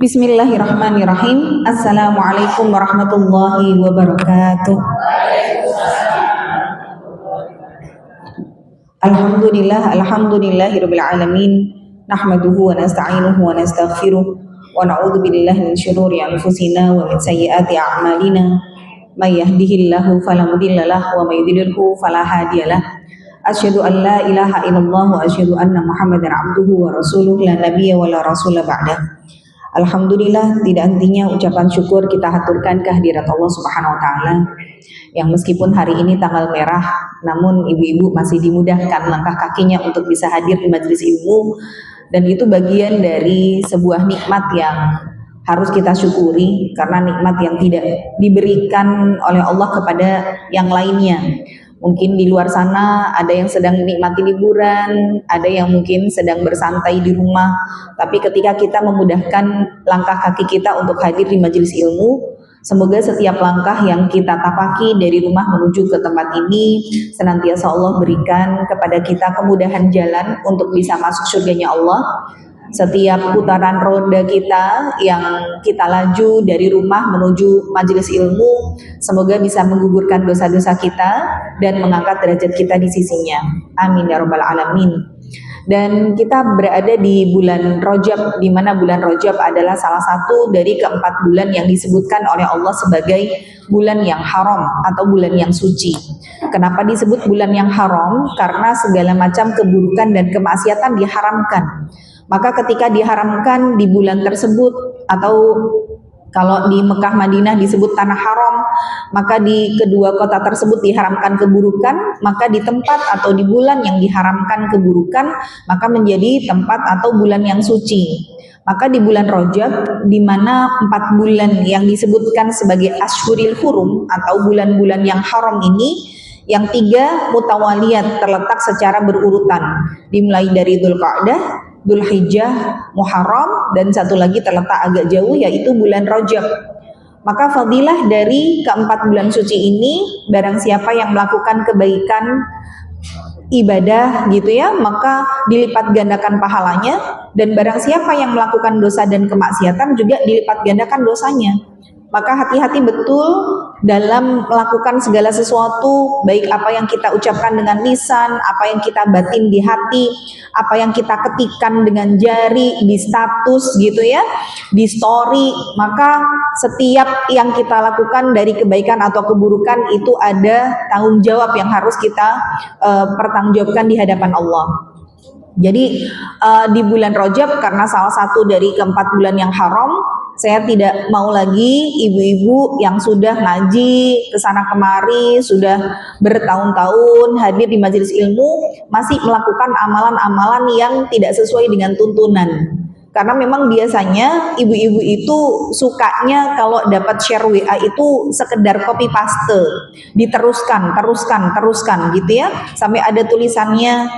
Bismillahirrahmanirrahim. Assalamualaikum warahmatullahi wabarakatuh. Alhamdulillahirabbil alamin. Nahmaduhu wa nasta'inuhu wa nastaghfiruh wa na'udzu billahi min syururi anfusina wa min sayyiati a'malina. May yahdihillahu fala mudhillalah wa may yudhlilhu fala hadiyalah. Asyhadu an la ilaha illallah wa asyhadu anna Muhammadar abduhu wa rasuluh la nabiyya wa la rasula ba'dah. Alhamdulillah, tidak hentinya ucapan syukur kita haturkan kehadirat Allah Subhanahu wa taala yang meskipun hari ini tanggal merah, namun ibu-ibu masih dimudahkan langkah kakinya untuk bisa hadir di majelis ilmu, dan itu bagian dari sebuah nikmat yang harus kita syukuri, karena nikmat yang tidak diberikan oleh Allah kepada yang lainnya. Mungkin di luar sana ada yang sedang menikmati liburan, ada yang mungkin sedang bersantai di rumah. Tapi ketika kita memudahkan langkah kaki kita untuk hadir di majelis ilmu, semoga setiap langkah yang kita tapaki dari rumah menuju ke tempat ini, senantiasa Allah berikan kepada kita kemudahan jalan untuk bisa masuk surganya Allah. Setiap putaran roda kita yang kita laju dari rumah menuju majelis ilmu, semoga bisa menggugurkan dosa-dosa kita dan mengangkat derajat kita di sisinya. Amin ya rabbal alamin. Dan kita berada di bulan Rajab, di mana bulan Rajab adalah salah satu dari keempat bulan yang disebutkan oleh Allah sebagai bulan yang haram atau bulan yang suci. Kenapa disebut bulan yang haram? Karena segala macam keburukan dan kemaksiatan diharamkan. Maka ketika diharamkan di bulan tersebut, atau kalau di Mekah Madinah disebut tanah haram, maka di kedua kota tersebut diharamkan keburukan, maka di tempat atau di bulan yang diharamkan keburukan, maka menjadi tempat atau bulan yang suci. Maka di bulan Rajab, di mana 4 bulan yang disebutkan sebagai Ashhuril Hurum atau bulan-bulan yang haram ini, yang 3 mutawaliyat terletak secara berurutan, dimulai dari Dzulqa'dah, Dzulhijjah, Muharram, dan satu lagi terletak agak jauh yaitu bulan Rajab. Maka fadilah dari keempat bulan suci ini, barang siapa yang melakukan kebaikan ibadah gitu ya, maka dilipat gandakan pahalanya, dan barang siapa yang melakukan dosa dan kemaksiatan juga dilipat gandakan dosanya. Maka hati-hati betul dalam melakukan segala sesuatu, baik apa yang kita ucapkan dengan lisan, apa yang kita batin di hati, apa yang kita ketikkan dengan jari, di status gitu ya, di story. Maka setiap yang kita lakukan dari kebaikan atau keburukan itu ada tanggung jawab yang harus kita pertanggungjawabkan di hadapan Allah. Jadi di bulan Rajab, karena salah satu dari keempat bulan yang haram, saya tidak mau lagi ibu-ibu yang sudah ngaji kesana kemari, sudah bertahun-tahun hadir di majelis ilmu, masih melakukan amalan-amalan yang tidak sesuai dengan tuntunan. Karena memang biasanya ibu-ibu itu sukanya kalau dapat share WA itu sekedar copy paste, teruskan gitu ya, sampai ada tulisannya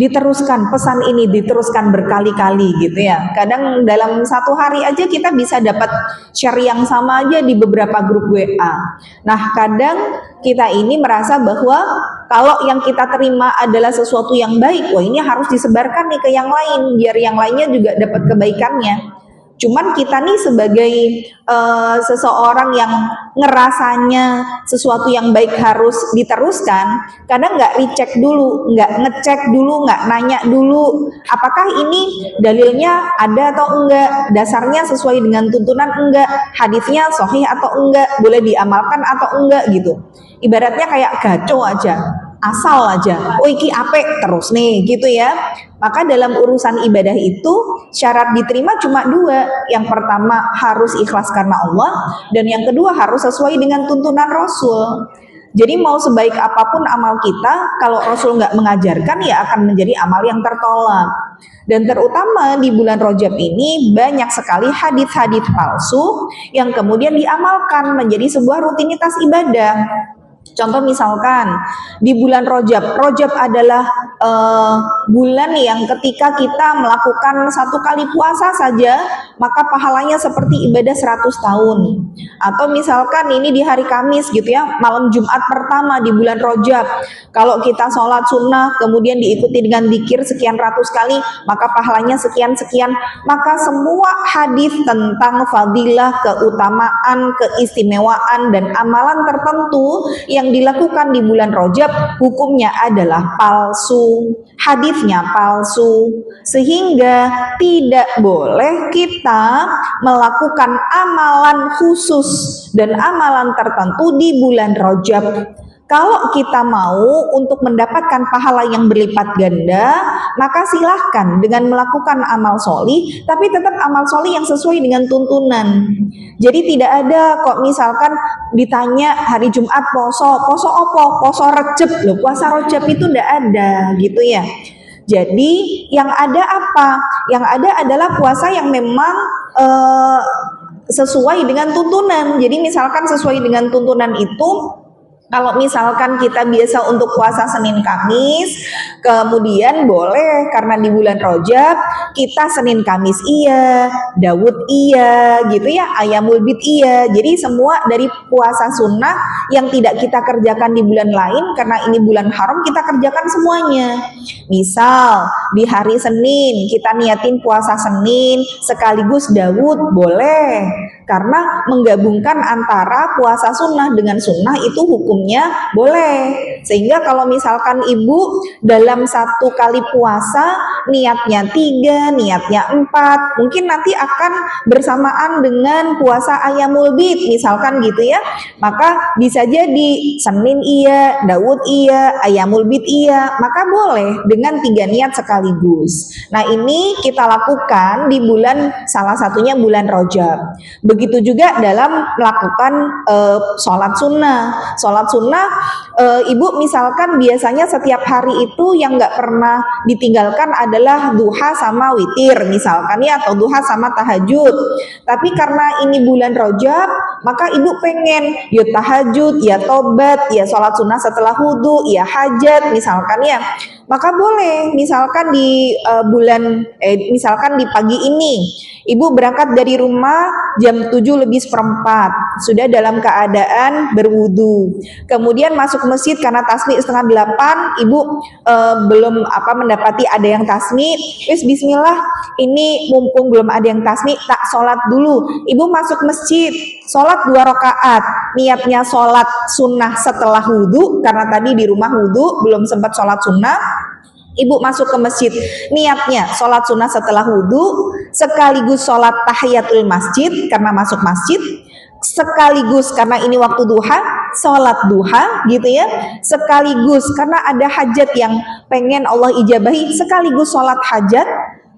diteruskan, pesan ini diteruskan berkali-kali gitu ya. Kadang dalam satu hari aja kita bisa dapat share yang sama aja di beberapa grup WA. Nah, kadang kita ini merasa bahwa kalau yang kita terima adalah sesuatu yang baik, wah ini harus disebarkan nih ke yang lain, biar yang lainnya juga dapat kebaikannya. Cuman kita nih sebagai seseorang yang ngerasanya sesuatu yang baik harus diteruskan, kadang nggak recheck dulu, nggak ngecek dulu, nggak nanya dulu, apakah ini dalilnya ada atau enggak, dasarnya sesuai dengan tuntunan enggak, hadisnya sahih atau enggak, boleh diamalkan atau enggak gitu. Ibaratnya kayak gaco aja, asal aja, oh iki apik terus nih gitu ya. Maka dalam urusan ibadah itu syarat diterima cuma 2. Yang pertama harus ikhlas karena Allah, dan yang kedua harus sesuai dengan tuntunan Rasul. Jadi mau sebaik apapun amal kita, kalau Rasul nggak mengajarkan ya akan menjadi amal yang tertolak. Dan terutama di bulan Rajab ini banyak sekali hadits-hadits palsu yang kemudian diamalkan menjadi sebuah rutinitas ibadah. Contoh misalkan di bulan Rajab, Rajab adalah bulan yang ketika kita melakukan satu kali puasa saja, maka pahalanya seperti ibadah 100 tahun. Atau misalkan ini di hari Kamis gitu ya, malam Jumat pertama di bulan Rajab, kalau kita sholat sunnah kemudian diikuti dengan zikir sekian ratus kali, maka pahalanya sekian-sekian. Maka semua hadis tentang fadilah, keutamaan, keistimewaan dan amalan tertentu yang dilakukan di bulan Rajab hukumnya adalah palsu, hadisnya palsu, sehingga tidak boleh kita melakukan amalan khusus dan amalan tertentu di bulan Rajab. Kalau kita mau untuk mendapatkan pahala yang berlipat ganda, maka silahkan dengan melakukan amal sholih, tapi tetap amal sholih yang sesuai dengan tuntunan. Jadi tidak ada kok misalkan ditanya hari Jumat poso apa? Poso Rejab loh, puasa Rejab itu tidak ada gitu ya. Jadi yang ada apa? Yang ada adalah puasa yang memang sesuai dengan tuntunan. Jadi misalkan sesuai dengan tuntunan itu, kalau misalkan kita biasa untuk puasa Senin Kamis, kemudian boleh karena di bulan Rajab kita Senin Kamis iya, Daud iya gitu ya, Ayamul Bid iya. Jadi semua dari puasa sunnah yang tidak kita kerjakan di bulan lain karena ini bulan haram kita kerjakan semuanya. Misal di hari Senin kita niatin puasa Senin sekaligus Daud boleh, karena menggabungkan antara puasa sunnah dengan sunnah itu hukumnya boleh. Sehingga kalau misalkan ibu dalam satu kali puasa niatnya 3, niatnya 4, mungkin nanti akan bersamaan dengan puasa Ayamul Bid misalkan gitu ya, maka bisa jadi Senin iya, Daud iya, Ayamul Bid iya, maka boleh dengan 3 niat sekaligus. Nah ini kita lakukan di bulan, salah satunya bulan Rajab. Begitu juga dalam melakukan sholat sunnah. Sholat sunnah, ibu misalkan biasanya setiap hari itu yang nggak pernah ditinggalkan adalah duha sama witir misalkan ya, atau duha sama tahajud. Tapi karena ini bulan Rajab, maka ibu pengen ya tahajud, ya tobat, ya sholat sunnah setelah wudhu, ya hajat misalkan ya, maka boleh misalkan di misalkan di pagi ini ibu berangkat dari rumah jam 7:04, sudah dalam keadaan berwudu, kemudian masuk masjid karena tasmi 7:30, ibu belum mendapati ada yang tasmi, wis bismillah, ini mumpung belum ada yang tasmi, tak sholat dulu. Ibu masuk masjid, sholat 2 rakaat, niatnya sholat sunnah setelah wudu karena tadi di rumah wudu belum sempat sholat sunnah. Ibu masuk ke masjid, niatnya sholat sunnah setelah wudhu, sekaligus sholat tahiyatul masjid karena masuk masjid, sekaligus karena ini waktu duha, sholat duha gitu ya, sekaligus karena ada hajat yang pengen Allah ijabahi, sekaligus sholat hajat.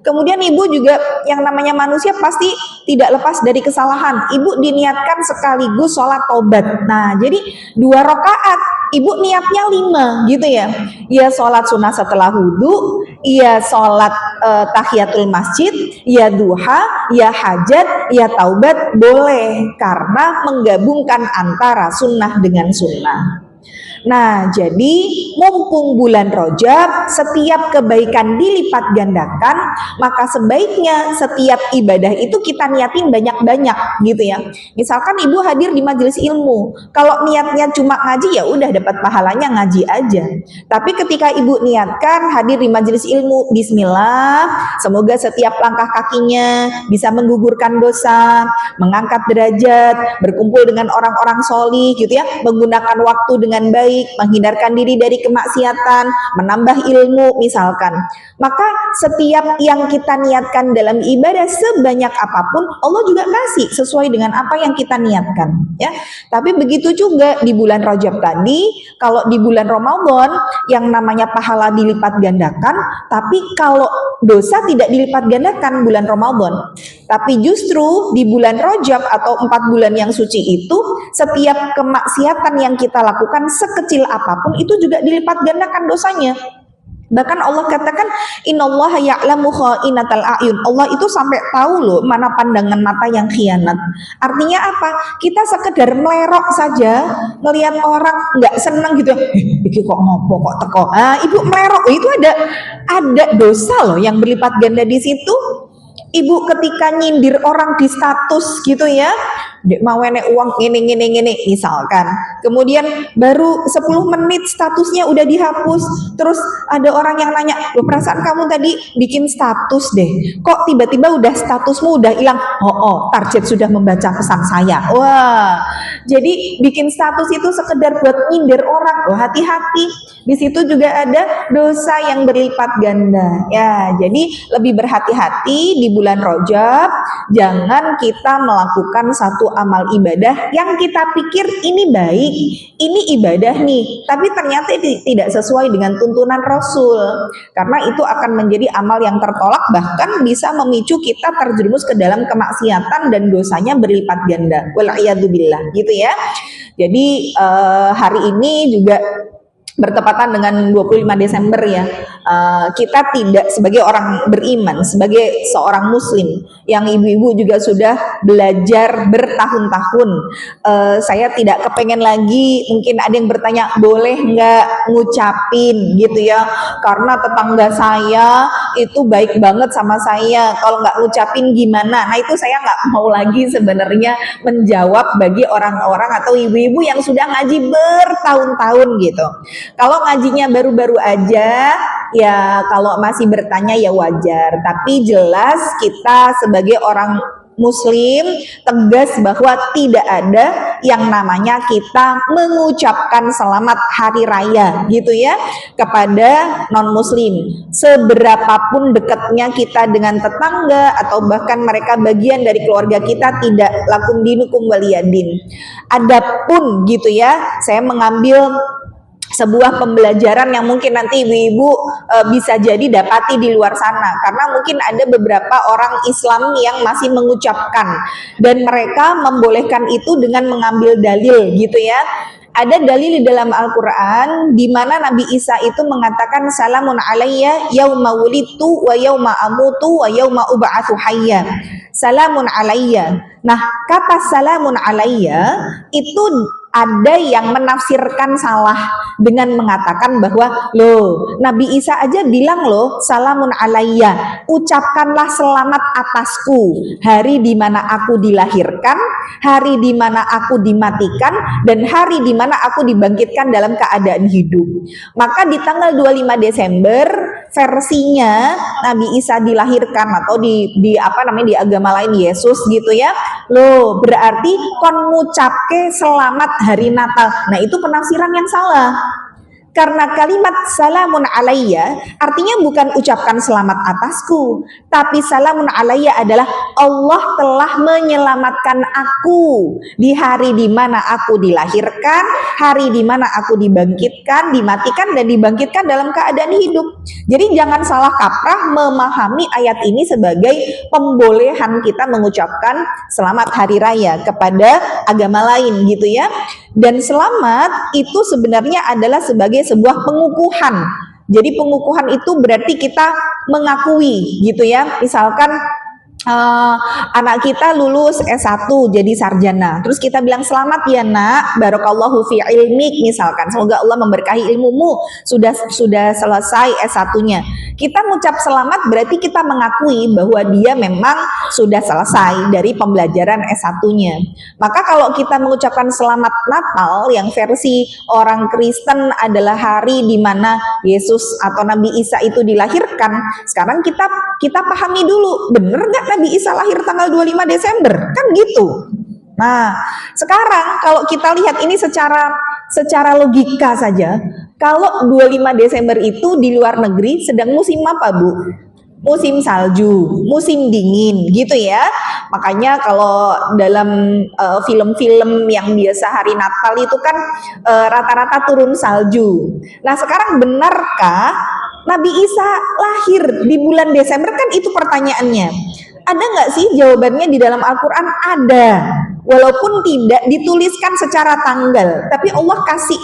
Kemudian ibu juga yang namanya manusia pasti tidak lepas dari kesalahan. Ibu diniatkan sekaligus sholat tobat. Nah jadi 2 rakaat, ibu niatnya 5 gitu ya. Ya sholat sunnah setelah wudhu, ya sholat tahiyatul masjid, ya duha, ya hajat, ya taubat, boleh. Karena menggabungkan antara sunnah dengan sunnah. Nah, jadi mumpung bulan Rajab, setiap kebaikan dilipat gandakan, maka sebaiknya setiap ibadah itu kita niatin banyak-banyak gitu ya. Misalkan ibu hadir di majelis ilmu, kalau niatnya cuma ngaji ya udah dapat pahalanya ngaji aja. Tapi ketika ibu niatkan hadir di majelis ilmu, bismillah, semoga setiap langkah kakinya bisa menggugurkan dosa, mengangkat derajat, berkumpul dengan orang-orang solih gitu ya, menggunakan waktu dengan baik, menghindarkan diri dari kemaksiatan, menambah ilmu misalkan. Maka setiap yang kita niatkan dalam ibadah sebanyak apapun, Allah juga kasih sesuai dengan apa yang kita niatkan ya. Tapi begitu juga di bulan Rajab tadi, kalau di bulan Ramadan yang namanya pahala dilipat gandakan, tapi kalau dosa tidak dilipat gandakan bulan Ramadan. Tapi justru di bulan Rajab atau 4 bulan yang suci itu, setiap kemaksiatan yang kita lakukan sekecil apapun itu juga dilipat gandakan dosanya. Bahkan Allah katakan innallaha ya'lamu kha'inatal a'yun. Allah itu sampai tahu loh mana pandangan mata yang khianat. Artinya apa? Kita sekedar melerok saja ngelihat orang nggak seneng gitu. Iki kok ngopo kok teko. Ah, ibu melerok itu ada dosa loh yang berlipat ganda di situ. Ibu ketika nyindir orang di status gitu ya, dek mau enek uang ini misalkan, kemudian baru 10 menit statusnya udah dihapus, terus ada orang yang nanya, loh perasaan kamu tadi bikin status deh, kok tiba-tiba udah statusmu udah hilang? Oh, target sudah membaca pesan saya. Wah, jadi bikin status itu sekedar buat nyindir orang. Loh, hati-hati, di situ juga ada dosa yang berlipat ganda ya. Jadi lebih berhati-hati di bulan Rajab, jangan kita melakukan satu amal ibadah yang kita pikir ini baik, ini ibadah nih, tapi ternyata tidak sesuai dengan tuntunan Rasul, karena itu akan menjadi amal yang tertolak, bahkan bisa memicu kita terjerumus ke dalam kemaksiatan dan dosanya berlipat ganda. Wal'iyadzubillah gitu ya. Jadi hari ini juga bertepatan dengan 25 Desember ya, kita tidak sebagai orang beriman, sebagai seorang muslim yang ibu-ibu juga sudah belajar bertahun-tahun, saya tidak kepengen lagi, mungkin ada yang bertanya boleh nggak ngucapin gitu ya, karena tetangga saya itu baik banget sama saya, kalau nggak ngucapin gimana. Nah itu saya nggak mau lagi sebenarnya menjawab bagi orang-orang atau ibu-ibu yang sudah ngaji bertahun-tahun gitu. Kalau ngajinya baru-baru aja, ya kalau masih bertanya ya wajar. Tapi jelas kita sebagai orang muslim tegas bahwa tidak ada yang namanya kita mengucapkan selamat hari raya gitu ya kepada non muslim, seberapapun dekatnya kita dengan tetangga atau bahkan mereka bagian dari keluarga kita, tidak, lakum dinukum waliyadin. Adapun gitu ya, saya mengambil sebuah pembelajaran yang mungkin nanti ibu-ibu bisa jadi dapati di luar sana, karena mungkin ada beberapa orang Islam yang masih mengucapkan dan mereka membolehkan itu dengan mengambil dalil gitu ya. Ada dalil di dalam Al-Quran di mana Nabi Isa itu mengatakan salamun alayya yauma wulidtu wa yauma amutu wa yauma ub'atsu hayya. Salamun alayya. Nah, kata salamun alayya itu ada yang menafsirkan salah dengan mengatakan bahwa loh Nabi Isa aja bilang loh salamun alayya, ucapkanlah selamat atasku hari di mana aku dilahirkan, hari di mana aku dimatikan, dan hari di mana aku dibangkitkan dalam keadaan hidup. Maka di tanggal 25 Desember versinya Nabi Isa dilahirkan atau di agama lain Yesus gitu ya. Loh, berarti kon ngucapke selamat hari Natal. Nah, itu penafsiran yang salah. Karena kalimat salamun alayya artinya bukan ucapkan selamat atasku, tapi salamun alayya adalah Allah telah menyelamatkan aku di hari di mana aku dilahirkan, hari di mana aku dibangkitkan, dimatikan dan dibangkitkan dalam keadaan hidup. Jadi jangan salah kaprah memahami ayat ini sebagai pembolehan kita mengucapkan selamat hari raya kepada agama lain gitu ya. Dan selamat itu sebenarnya adalah sebagai sebuah pengukuhan. Jadi pengukuhan itu berarti kita mengakui gitu ya. Misalkan anak kita lulus S1 jadi sarjana, terus kita bilang selamat ya nak, barakallahu fi ilmik misalkan, semoga Allah memberkahi ilmumu, sudah selesai S1-nya. Kita mengucap selamat berarti kita mengakui bahwa dia memang sudah selesai dari pembelajaran S1-nya. Maka kalau kita mengucapkan selamat Natal yang versi orang Kristen adalah hari di mana Yesus atau Nabi Isa itu dilahirkan, sekarang kita pahami dulu, bener nggak Nabi Isa lahir tanggal 25 Desember? Kan gitu. Nah, sekarang kalau kita lihat ini secara logika saja, kalau 25 Desember itu di luar negeri sedang musim apa, Bu? Musim salju, musim dingin gitu ya. Makanya kalau dalam film-film yang biasa hari Natal itu kan rata-rata turun salju. Nah, sekarang benarkah Nabi Isa lahir di bulan Desember? Kan itu pertanyaannya. Ada nggak sih jawabannya di dalam Al-Quran? Ada. Walaupun tidak dituliskan secara tanggal, tapi Allah kasih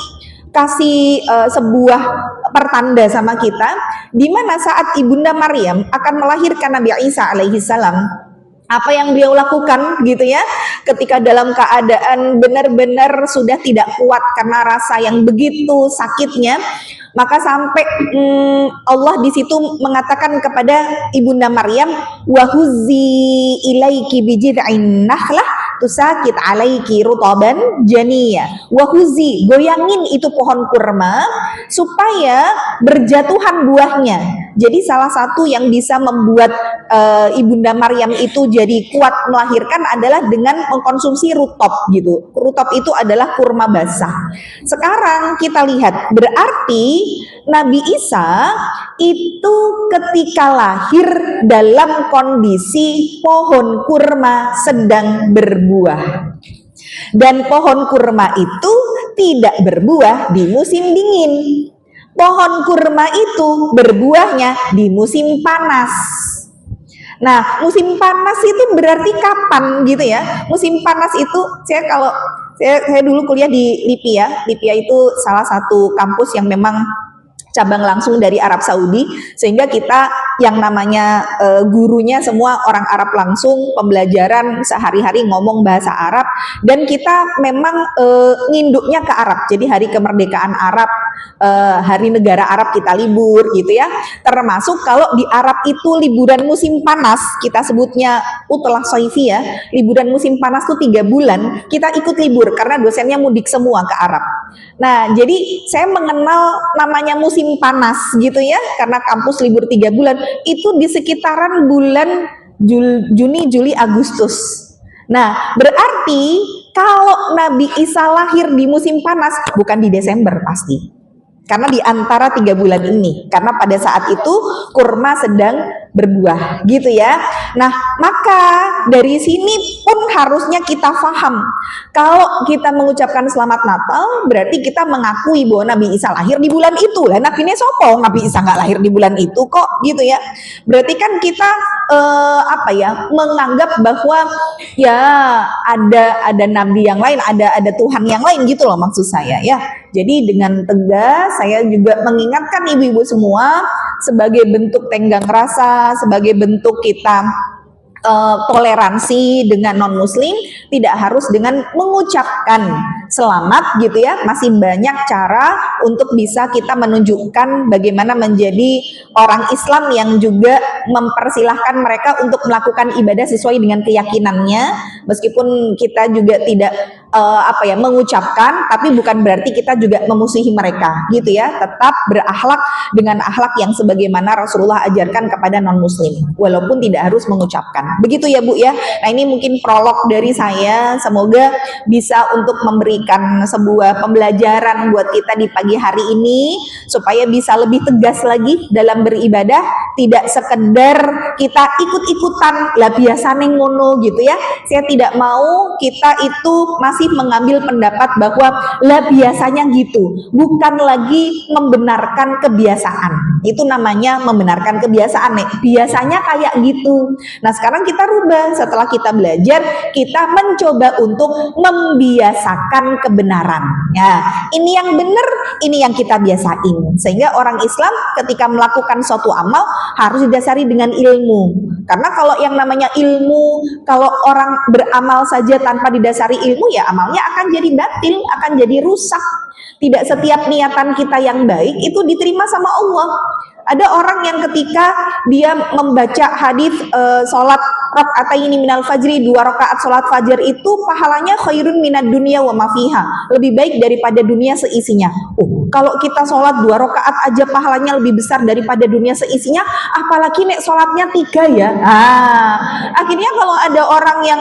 kasih sebuah pertanda sama kita, di mana saat Ibunda Maryam akan melahirkan Nabi Isa alaihi salam, apa yang beliau lakukan gitu ya, ketika dalam keadaan benar-benar sudah tidak kuat karena rasa yang begitu sakitnya, maka sampai Allah di situ mengatakan kepada Ibunda Maryam, wahuzi ilaiki bijid'in nakhlah tusakit alaiki rutaban janiya. Wahuzi, goyangin itu pohon kurma supaya berjatuhan buahnya. Jadi salah satu yang bisa membuat Ibunda Maryam itu jadi kuat melahirkan adalah dengan mengkonsumsi rutop gitu. Rutop itu adalah kurma basah. Sekarang kita lihat, berarti Nabi Isa itu ketika lahir dalam kondisi pohon kurma sedang berbuah. Dan pohon kurma itu tidak berbuah di musim dingin. Pohon kurma itu berbuahnya di musim panas. Nah, musim panas itu berarti kapan gitu ya? Musim panas itu saya dulu kuliah di LIPI ya. LIPI itu salah satu kampus yang memang cabang langsung dari Arab Saudi, sehingga kita yang namanya gurunya semua orang Arab langsung, pembelajaran sehari-hari ngomong bahasa Arab, dan kita memang nginduknya ke Arab. Jadi hari kemerdekaan Arab, hari negara Arab kita libur gitu ya. Termasuk kalau di Arab itu liburan musim panas, kita sebutnya utlah soifi ya, liburan musim panas tuh 3 bulan, kita ikut libur karena dosennya mudik semua ke Arab. Nah, jadi saya mengenal namanya musim panas gitu ya, karena kampus libur 3 bulan, itu di sekitaran bulan Juni, Juli, Agustus. Nah, berarti kalau Nabi Isa lahir di musim panas, bukan di Desember pasti. Karena di antara 3 bulan ini, karena pada saat itu kurma sedang berbuah gitu ya. Nah, maka dari sini pun harusnya kita paham, kalau kita mengucapkan selamat Natal berarti kita mengakui bahwa Nabi Isa lahir di bulan itu. Lah Nabi ini sopo, Nabi Isa nggak lahir di bulan itu kok gitu ya. Berarti kan kita menganggap bahwa ya ada nabi yang lain, ada Tuhan yang lain gitu loh maksud saya ya. Jadi dengan tegas saya juga mengingatkan ibu-ibu semua, sebagai bentuk tenggang rasa, sebagai bentuk kita toleransi dengan non-muslim, tidak harus dengan mengucapkan selamat gitu ya. Masih banyak cara untuk bisa kita menunjukkan bagaimana menjadi orang Islam yang juga mempersilahkan mereka untuk melakukan ibadah sesuai dengan keyakinannya, meskipun kita juga tidak mengucapkan, tapi bukan berarti kita juga memusuhi mereka gitu ya. Tetap berakhlak dengan akhlak yang sebagaimana Rasulullah ajarkan kepada non-muslim, walaupun tidak harus mengucapkan. Begitu ya Bu ya. Nah, ini mungkin prolog dari saya, semoga bisa untuk memberikan sebuah pembelajaran buat kita di pagi hari ini, supaya bisa lebih tegas lagi dalam beribadah, tidak sekedar kita ikut-ikutan lah biasanya ngono gitu ya. Saya tidak mau kita itu masih mengambil pendapat bahwa lah biasanya gitu, bukan lagi membenarkan kebiasaan. Itu namanya membenarkan kebiasaan nih. Biasanya kayak gitu. Nah, sekarang kita rubah, setelah kita belajar, kita mencoba untuk membiasakan kebenaran. Ya, ini yang benar, ini yang kita biasain. Sehingga orang Islam ketika melakukan suatu amal harus didasari dengan ilmu. Karena kalau yang namanya ilmu, kalau orang beramal saja tanpa didasari ilmu, ya amalnya akan jadi batil, akan jadi rusak. Tidak setiap niatan kita yang baik itu diterima sama Allah. Ada orang yang ketika dia membaca hadis sholat raka'ataini minal fajri, 2 rakaat sholat fajar itu pahalanya khairun minad dunya wa ma fiha, lebih baik daripada dunia seisinya. Kalau kita sholat 2 rakaat aja pahalanya lebih besar daripada dunia seisinya, apalagi nek sholatnya 3 ya. Akhirnya kalau ada orang yang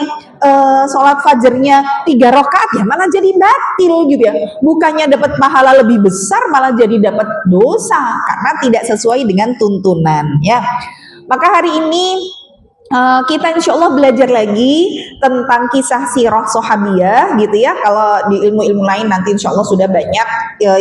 sholat fajarnya 3 rakaat, ya malah jadi batil gitu ya. Bukannya dapat pahala lebih besar, malah jadi dapat dosa karena tidak sesuai dengan tuntunan ya. Maka hari ini kita insya Allah belajar lagi tentang kisah sirah sahabiyah gitu ya. Kalau di ilmu-ilmu lain nanti insya Allah sudah banyak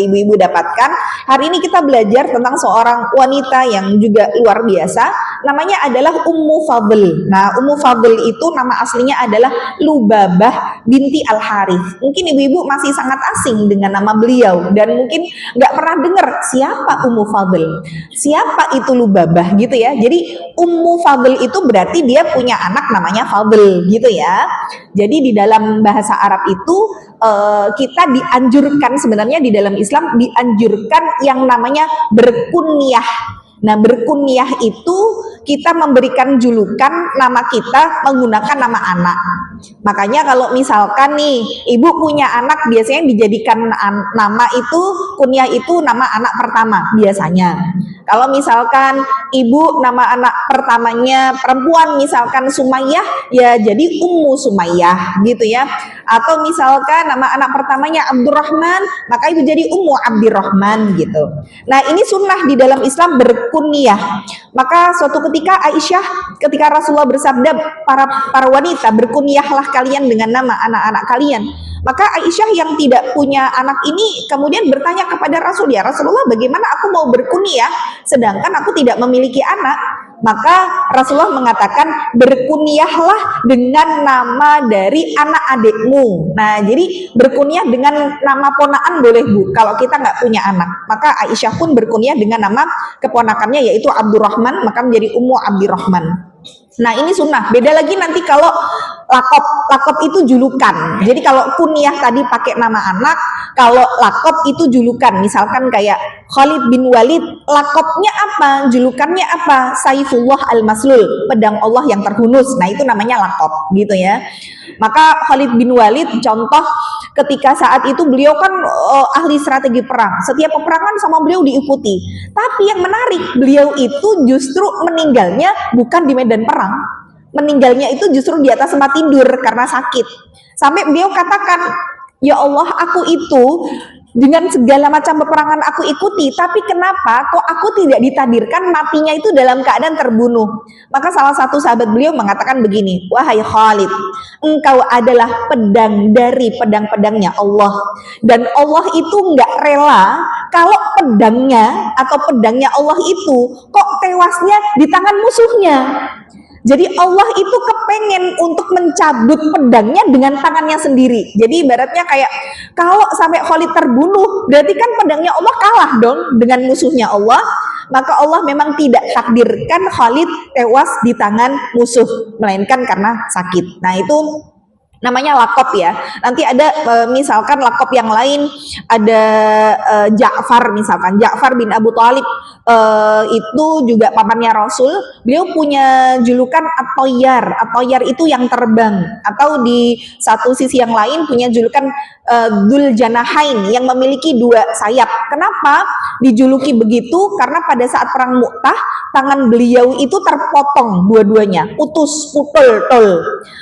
ibu-ibu dapatkan. Hari ini kita belajar tentang seorang wanita yang juga luar biasa, namanya adalah Ummu Fadl. Nah, Ummu Fadl itu nama aslinya adalah Lubabah binti Al-Harith. Mungkin ibu-ibu masih sangat asing dengan nama beliau dan mungkin nggak pernah dengar siapa Ummu Fadl, siapa itu Lubabah gitu ya. Jadi Ummu Fadl itu berarti dia punya anak namanya Fadl gitu ya. Jadi di dalam bahasa Arab itu kita dianjurkan, sebenarnya di dalam Islam dianjurkan yang namanya berkunyah. Nah, berkunyah itu kita memberikan julukan nama kita menggunakan nama anak. Makanya kalau misalkan nih ibu punya anak, biasanya dijadikan nama itu, kunyah itu nama anak pertama biasanya. Kalau misalkan ibu nama anak pertamanya perempuan, misalkan Sumayyah, ya jadi Ummu Sumayyah gitu ya. Atau misalkan nama anak pertamanya Abdurrahman, maka ibu jadi Ummu Abdurrahman gitu. Nah, ini sunnah di dalam Islam berkunyah. Maka suatu ketika Aisyah, ketika Rasulullah bersabda, para wanita berkunyahlah kalian dengan nama anak-anak kalian. Maka Aisyah yang tidak punya anak ini kemudian bertanya kepada Rasul, ya Rasulullah, bagaimana aku mau berkunyah sedangkan aku tidak memiliki anak? Maka Rasulullah mengatakan, berkunyahlah dengan nama dari anak adikmu. Nah, jadi berkunyah dengan nama ponaan boleh bu, kalau kita nggak punya anak. Maka Aisyah pun berkunyah dengan nama keponakannya yaitu Abdurrahman, maka menjadi Ummu Abdurrahman. Nah, ini sunnah. Beda lagi nanti kalau lakop. Lakop itu julukan. Jadi kalau kunyah tadi pakai nama anak, kalau lakop itu julukan. Misalkan kayak Khalid bin Walid, lakopnya apa? Julukannya apa? Saifullah al-Maslul, pedang Allah yang terhunus. Nah, itu namanya lakop gitu ya. Maka Khalid bin Walid, contoh ketika saat itu beliau kan ahli strategi perang. Setiap peperangan sama beliau diikuti. Tapi yang menarik, beliau itu justru meninggalnya bukan di medan perang. Meninggalnya itu justru di atas tempat tidur karena sakit. Sampai beliau katakan, ya Allah, aku itu dengan segala macam peperangan aku ikuti, tapi kenapa kok aku tidak ditakdirkan matinya itu dalam keadaan terbunuh? Maka salah satu sahabat beliau mengatakan begini, wahai Khalid, engkau adalah pedang dari pedang-pedangnya Allah, dan Allah itu nggak rela kalau pedangnya atau pedangnya Allah itu kok tewasnya di tangan musuhnya. Jadi Allah itu kepengen untuk mencabut pedangnya dengan tangannya sendiri. Jadi ibaratnya kayak kalau sampai Khalid terbunuh, berarti kan pedangnya Allah kalah dong dengan musuhnya Allah. Maka Allah memang tidak takdirkan Khalid tewas di tangan musuh, melainkan karena sakit. Nah, itu namanya lakop ya. Nanti ada misalkan lakop yang lain, ada Ja'far, misalkan Ja'far bin Abu Thalib, itu juga pamannya Rasul. Beliau punya julukan At-Tayyar. At-Tayyar itu yang terbang, atau di satu sisi yang lain punya julukan Dzul Janahain, yang memiliki dua sayap. Kenapa dijuluki begitu? Karena pada saat perang Mu'tah, tangan beliau itu terpotong dua-duanya, putus, putul.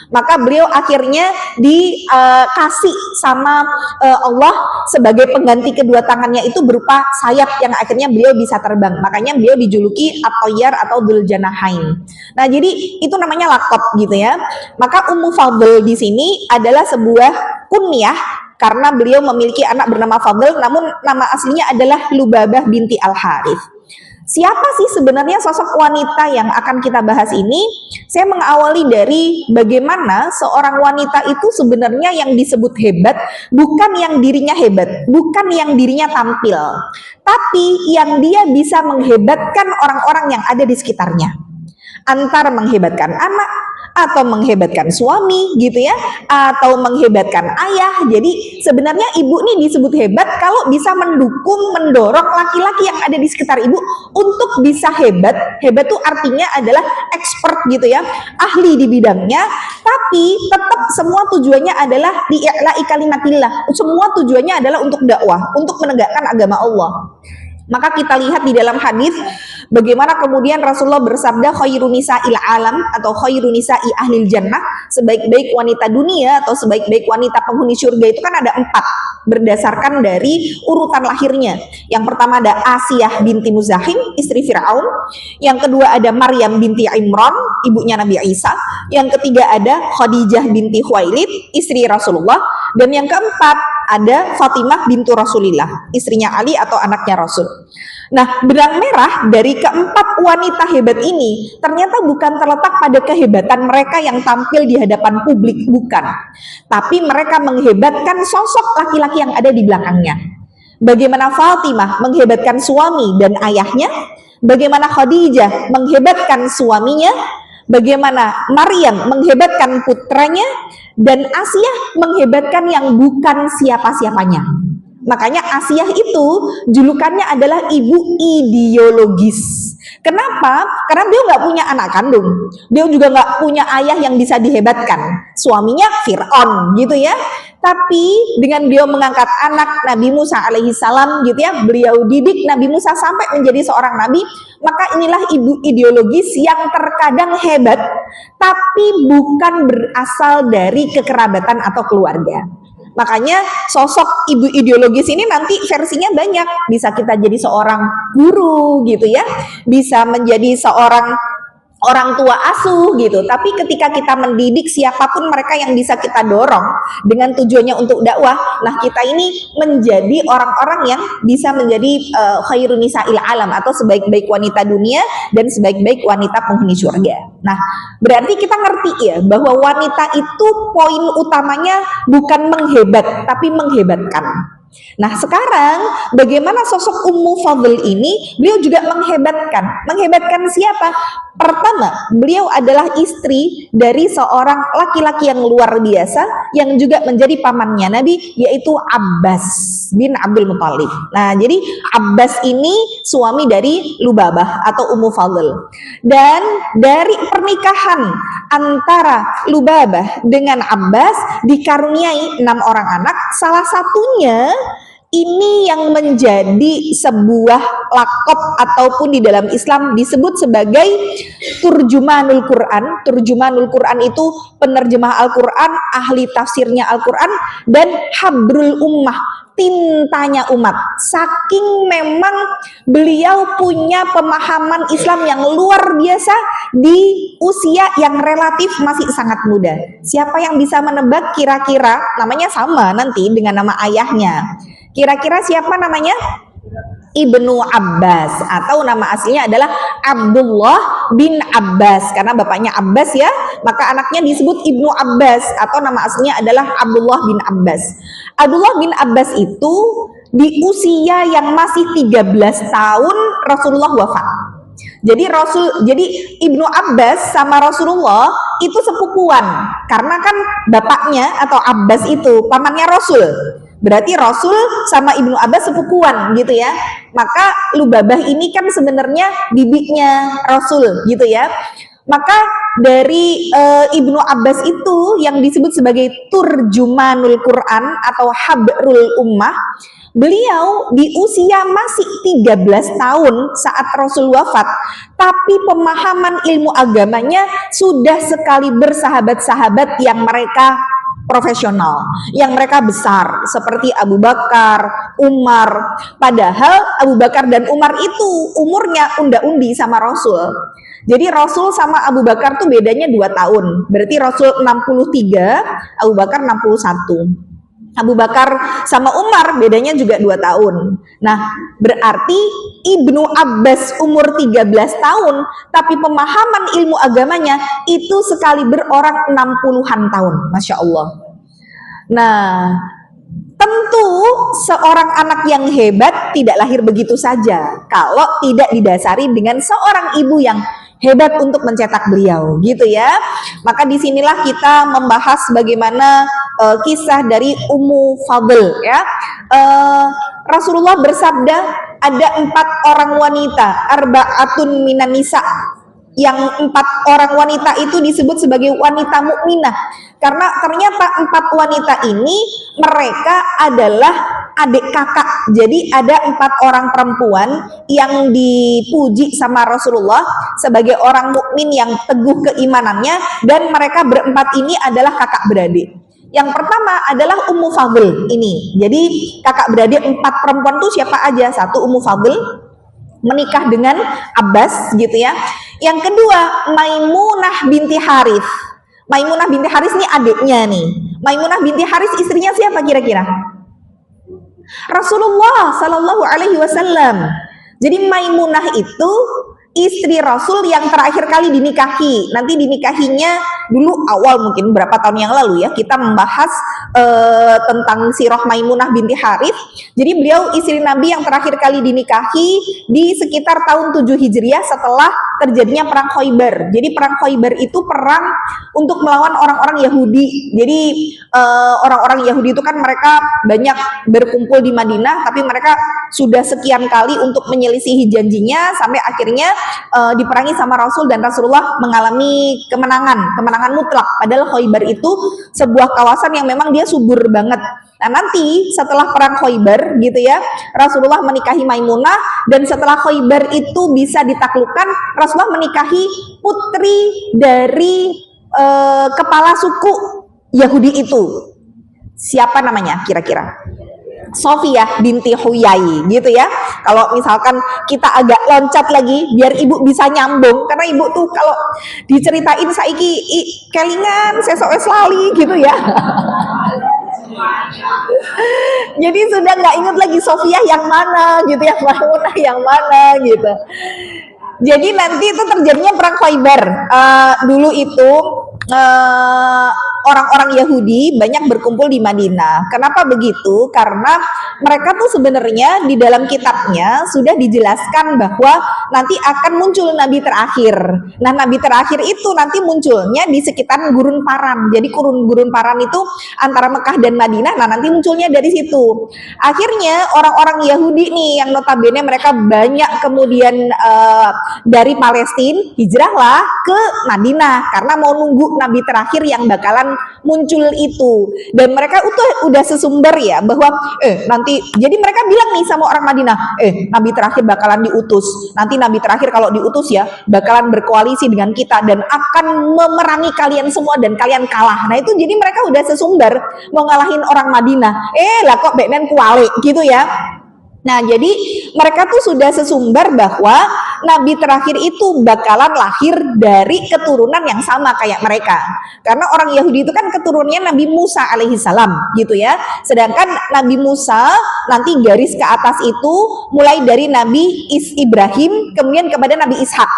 Maka beliau akhirnya dikasih sama Allah sebagai pengganti kedua tangannya itu berupa sayap yang akhirnya beliau bisa terbang. Makanya beliau dijuluki At-Tayyar atau Dzul Janahain. Nah, jadi itu namanya lakop gitu ya. Maka Ummu Fadl di sini adalah sebuah kunyah karena beliau memiliki anak bernama Fadl, namun nama aslinya adalah Lubabah binti Al-Harith. Siapa sih sebenarnya sosok wanita yang akan kita bahas ini? Saya mengawali dari bagaimana seorang wanita itu sebenarnya yang disebut hebat, bukan yang dirinya hebat, bukan yang dirinya tampil, tapi yang dia bisa menghebatkan orang-orang yang ada di sekitarnya. Antara menghebatkan anak, atau menghebatkan suami gitu ya, atau menghebatkan ayah. Jadi sebenarnya ibu nih disebut hebat kalau bisa mendukung, mendorong laki-laki yang ada di sekitar ibu untuk bisa hebat. Hebat tuh artinya adalah expert gitu ya, ahli di bidangnya, tapi tetap semua tujuannya adalah li'i'la'i kalimatillah. Semua tujuannya adalah untuk dakwah, untuk menegakkan agama Allah. Maka kita lihat di dalam hadis bagaimana kemudian Rasulullah bersabda, khairun nisa'il alam atau khairun nisa'i ahlil jannah, sebaik-baik wanita dunia atau sebaik-baik wanita penghuni surga itu kan ada 4 berdasarkan dari urutan lahirnya. Yang pertama ada Asiyah binti Muzahim, istri Fir'aun. Yang kedua ada Maryam binti Imran, ibunya Nabi Isa. Yang ketiga ada Khadijah binti Khuwailid, istri Rasulullah. Dan yang keempat ada Fatimah bintu Rasulillah, istrinya Ali atau anaknya Rasul. Nah, benang merah dari keempat wanita hebat ini ternyata bukan terletak pada kehebatan mereka yang tampil di hadapan publik, bukan. Tapi mereka menghebatkan sosok laki-laki yang ada di belakangnya. Bagaimana Fatimah menghebatkan suami dan ayahnya, bagaimana Khadijah menghebatkan suaminya, bagaimana Maryam menghebatkan putranya, dan Asia menghebatkan yang bukan siapa-siapanya. Makanya Asia itu julukannya adalah ibu ideologis. Kenapa? Karena beliau nggak punya anak kandung, beliau juga nggak punya ayah yang bisa dihebatkan. Suaminya Fir'aun gitu ya. Tapi dengan beliau mengangkat anak Nabi Musa alaihissalam gitu ya, beliau didik Nabi Musa sampai menjadi seorang nabi. Maka inilah ibu ideologis yang terkadang hebat, tapi bukan berasal dari kekerabatan atau keluarga. Makanya sosok ibu ideologis ini nanti versinya banyak. Bisa kita jadi seorang guru gitu ya, bisa menjadi seorang orang tua asuh gitu. Tapi ketika kita mendidik siapapun mereka yang bisa kita dorong dengan tujuannya untuk dakwah, nah kita ini menjadi orang-orang yang bisa menjadi khairun nisa'il alam, atau sebaik-baik wanita dunia dan sebaik-baik wanita penghuni surga. Nah, berarti kita ngerti ya bahwa wanita itu poin utamanya bukan menghebat tapi menghebatkan. Nah, sekarang bagaimana sosok Ummu Fadl ini? Beliau juga menghebatkan. Menghebatkan siapa? Pertama, beliau adalah istri dari seorang laki-laki yang luar biasa yang juga menjadi pamannya Nabi, yaitu Abbas bin Abdul Muthalib. Nah, jadi Abbas ini suami dari Lubabah atau Ummu Fadl. Dan dari pernikahan antara Lubabah dengan Abbas dikaruniai 6 orang anak. Salah satunya ini yang menjadi sebuah lakop ataupun di dalam Islam disebut sebagai turjumanul Quran. Turjumanul Quran itu penerjemah Al-Quran, ahli tafsirnya Al-Quran, dan habrul ummah, tintanya umat. Saking memang beliau punya pemahaman Islam yang luar biasa di usia yang relatif masih sangat muda. Siapa yang bisa menebak kira-kira namanya sama nanti dengan nama ayahnya? Kira-kira siapa namanya? Ibnu Abbas, atau nama aslinya adalah Abdullah bin Abbas. Karena bapaknya Abbas ya, maka anaknya disebut Ibnu Abbas, atau nama aslinya adalah Abdullah bin Abbas. Abdullah bin Abbas itu di usia yang masih 13 tahun Rasulullah wafat. Jadi Ibnu Abbas sama Rasulullah itu sepupuan, karena kan bapaknya atau Abbas itu pamannya Rasul. Berarti Rasul sama Ibnu Abbas sepupuan gitu ya. Maka Lubabah ini kan sebenarnya bibinya Rasul gitu ya. Maka dari Ibnu Abbas itu yang disebut sebagai turjumanul Quran atau habrul ummah, beliau di usia masih 13 tahun saat Rasul wafat, tapi pemahaman ilmu agamanya sudah sekali bersahabat-sahabat yang mereka profesional, yang mereka besar, seperti Abu Bakar, Umar. Padahal Abu Bakar dan Umar itu umurnya unda-undi sama Rasul. Jadi Rasul sama Abu Bakar tuh bedanya 2 tahun. Berarti Rasul 63, Abu Bakar 61. Abu Bakar sama Umar bedanya juga 2 tahun. Nah, berarti Ibnu Abbas umur 13 tahun, tapi pemahaman ilmu agamanya itu sekali berorang 60-an tahun. Masya Allah. Nah, tentu seorang anak yang hebat tidak lahir begitu saja kalau tidak didasari dengan seorang ibu yang hebat untuk mencetak beliau, gitu ya. Maka disinilah kita membahas bagaimana kisah dari Ummu Fadl ya. Rasulullah bersabda ada 4 orang wanita, arba'atun minan nisa, yang 4 orang wanita itu disebut sebagai wanita mukminah karena ternyata 4 wanita ini mereka adalah adik kakak. Jadi ada 4 orang perempuan yang dipuji sama Rasulullah sebagai orang mukmin yang teguh keimanannya, dan mereka berempat ini adalah kakak beradik. Yang pertama adalah Ummu Fadl ini. Jadi kakak beradik 4 perempuan itu siapa aja? 1 Ummu Fadl, menikah dengan Abbas gitu ya. Yang kedua Maimunah binti Harith. Maimunah binti Harith ini adiknya nih. Maimunah binti Haris istrinya siapa kira-kira? Rasulullah Sallallahu Alaihi Wasallam. Jadi Maimunah itu istri Rasul yang terakhir kali dinikahi. Nanti dinikahinya dulu awal mungkin berapa tahun yang lalu ya, kita membahas tentang sirah Maimunah binti Harith. Jadi beliau istri Nabi yang terakhir kali dinikahi di sekitar tahun 7 Hijriah setelah terjadinya perang Khaybar. Jadi perang Khaybar itu perang untuk melawan orang-orang Yahudi. Jadi orang-orang Yahudi itu kan mereka banyak berkumpul di Madinah, tapi mereka sudah sekian kali untuk menyelisihi janjinya sampai akhirnya diperangi sama Rasul, dan Rasulullah mengalami kemenangan mutlak. Padahal Khaybar itu sebuah kawasan yang memang dia subur banget. Nah nanti setelah perang Khaybar gitu ya, Rasulullah menikahi Maimunah, dan setelah Khaybar itu bisa ditaklukkan, Rasulullah menikahi putri dari kepala suku Yahudi itu. Siapa namanya kira-kira? Sofiyah binti Huyai gitu ya. Kalau misalkan kita agak loncat lagi biar ibu bisa nyambung, karena ibu tuh kalau diceritain saiki kelingan sesok lali gitu ya. Jadi sudah nggak ingat lagi Sofiyah yang mana gitu ya, Maimunah yang mana gitu. Jadi nanti itu terjadinya perang Khaybar. Dulu itu orang-orang Yahudi banyak berkumpul di Madinah. Kenapa begitu? Karena mereka tuh sebenarnya di dalam kitabnya sudah dijelaskan bahwa nanti akan muncul nabi terakhir. Nah, nabi terakhir itu nanti munculnya di sekitar Gurun Paran. Jadi Gurun Paran itu antara Mekah dan Madinah. Nah, nanti munculnya dari situ. Akhirnya orang-orang Yahudi nih yang notabene mereka banyak kemudian dari Palestina hijrahlah ke Madinah karena mau nunggu nabi terakhir yang bakalan muncul itu. Dan mereka udah sesumber ya bahwa nanti, jadi mereka bilang nih sama orang Madinah, nabi terakhir bakalan diutus. Nanti nabi terakhir kalau diutus ya bakalan berkoalisi dengan kita dan akan memerangi kalian semua dan kalian kalah. Nah itu jadi mereka udah sesumber mau ngalahin orang Madinah. Lah kok beken kuali gitu ya. Nah, jadi mereka tuh sudah sesumbar bahwa nabi terakhir itu bakalan lahir dari keturunan yang sama kayak mereka. Karena orang Yahudi itu kan keturunannya Nabi Musa alaihissalam gitu ya. Sedangkan Nabi Musa nanti garis ke atas itu mulai dari Nabi Ibrahim kemudian kepada Nabi Ishak.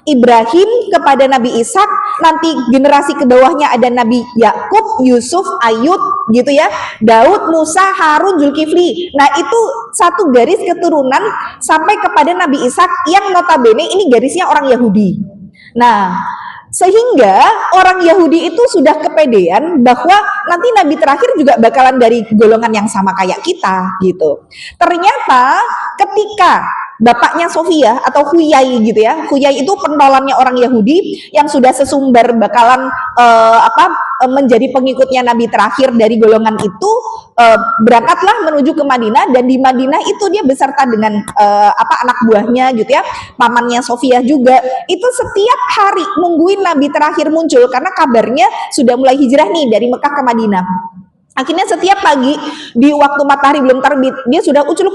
Ibrahim kepada Nabi Ishak, nanti generasi ke bawahnya ada Nabi Yakub, Yusuf, Ayub gitu ya, Daud, Musa, Harun, Zulkifli. Nah itu satu garis keturunan sampai kepada Nabi Ishak yang notabene ini garisnya orang Yahudi. Nah sehingga orang Yahudi itu sudah kepedean bahwa nanti nabi terakhir juga bakalan dari golongan yang sama kayak kita gitu. Ternyata ketika bapaknya Sofiyah atau Huyai gitu ya, Huyai itu pentolannya orang Yahudi yang sudah sesumbar bakalan menjadi pengikutnya nabi terakhir dari golongan itu, berangkatlah menuju ke Madinah, dan di Madinah itu dia beserta dengan anak buahnya gitu ya, pamannya Sofiyah juga, itu setiap hari nungguin nabi terakhir muncul karena kabarnya sudah mulai hijrah nih dari Mekah ke Madinah. Akhirnya setiap pagi di waktu matahari belum terbit dia sudah uculuk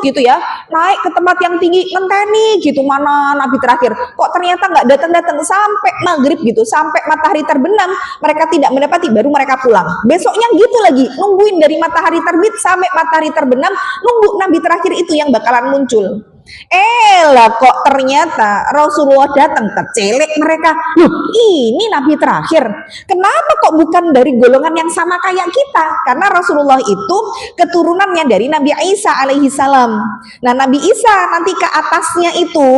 gitu ya, naik ke tempat yang tinggi ngenteni gitu mana nabi terakhir. Kok ternyata nggak datang sampai maghrib gitu, sampai matahari terbenam mereka tidak mendapati, baru mereka pulang. Besoknya gitu lagi nungguin dari matahari terbit sampai matahari terbenam, nunggu nabi terakhir itu yang bakalan muncul. Lah kok ternyata Rasulullah datang, tercelek mereka. Loh, ini nabi terakhir. Kenapa kok bukan dari golongan yang sama kayak kita? Karena Rasulullah itu keturunannya dari Nabi Isa alaihissalam. Nah, Nabi Isa nanti ke atasnya itu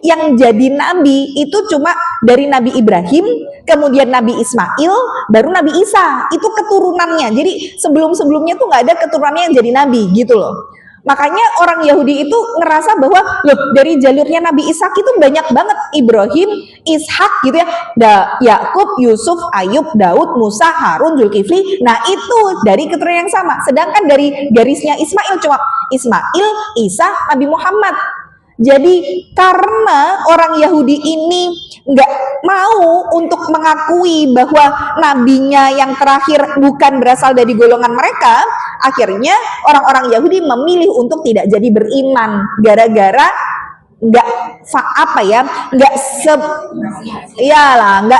yang jadi nabi itu cuma dari Nabi Ibrahim, kemudian Nabi Ismail, baru Nabi Isa. Itu keturunannya. Jadi sebelum-sebelumnya tuh nggak ada keturunannya yang jadi nabi gitu loh. Makanya orang Yahudi itu ngerasa bahwa loh dari jalurnya Nabi Ishak itu banyak banget, Ibrahim, Ishak gitu ya, Yakub, Yusuf, Ayub, Daud, Musa, Harun, Zulkifli. Nah itu dari keturunan yang sama. Sedangkan dari garisnya Ismail cuma Ismail, Isa, Nabi Muhammad. Jadi karena orang Yahudi ini nggak mau untuk mengakui bahwa nabinya yang terakhir bukan berasal dari golongan mereka, akhirnya orang-orang Yahudi memilih untuk tidak jadi beriman gara-gara nggak apa ya, nggak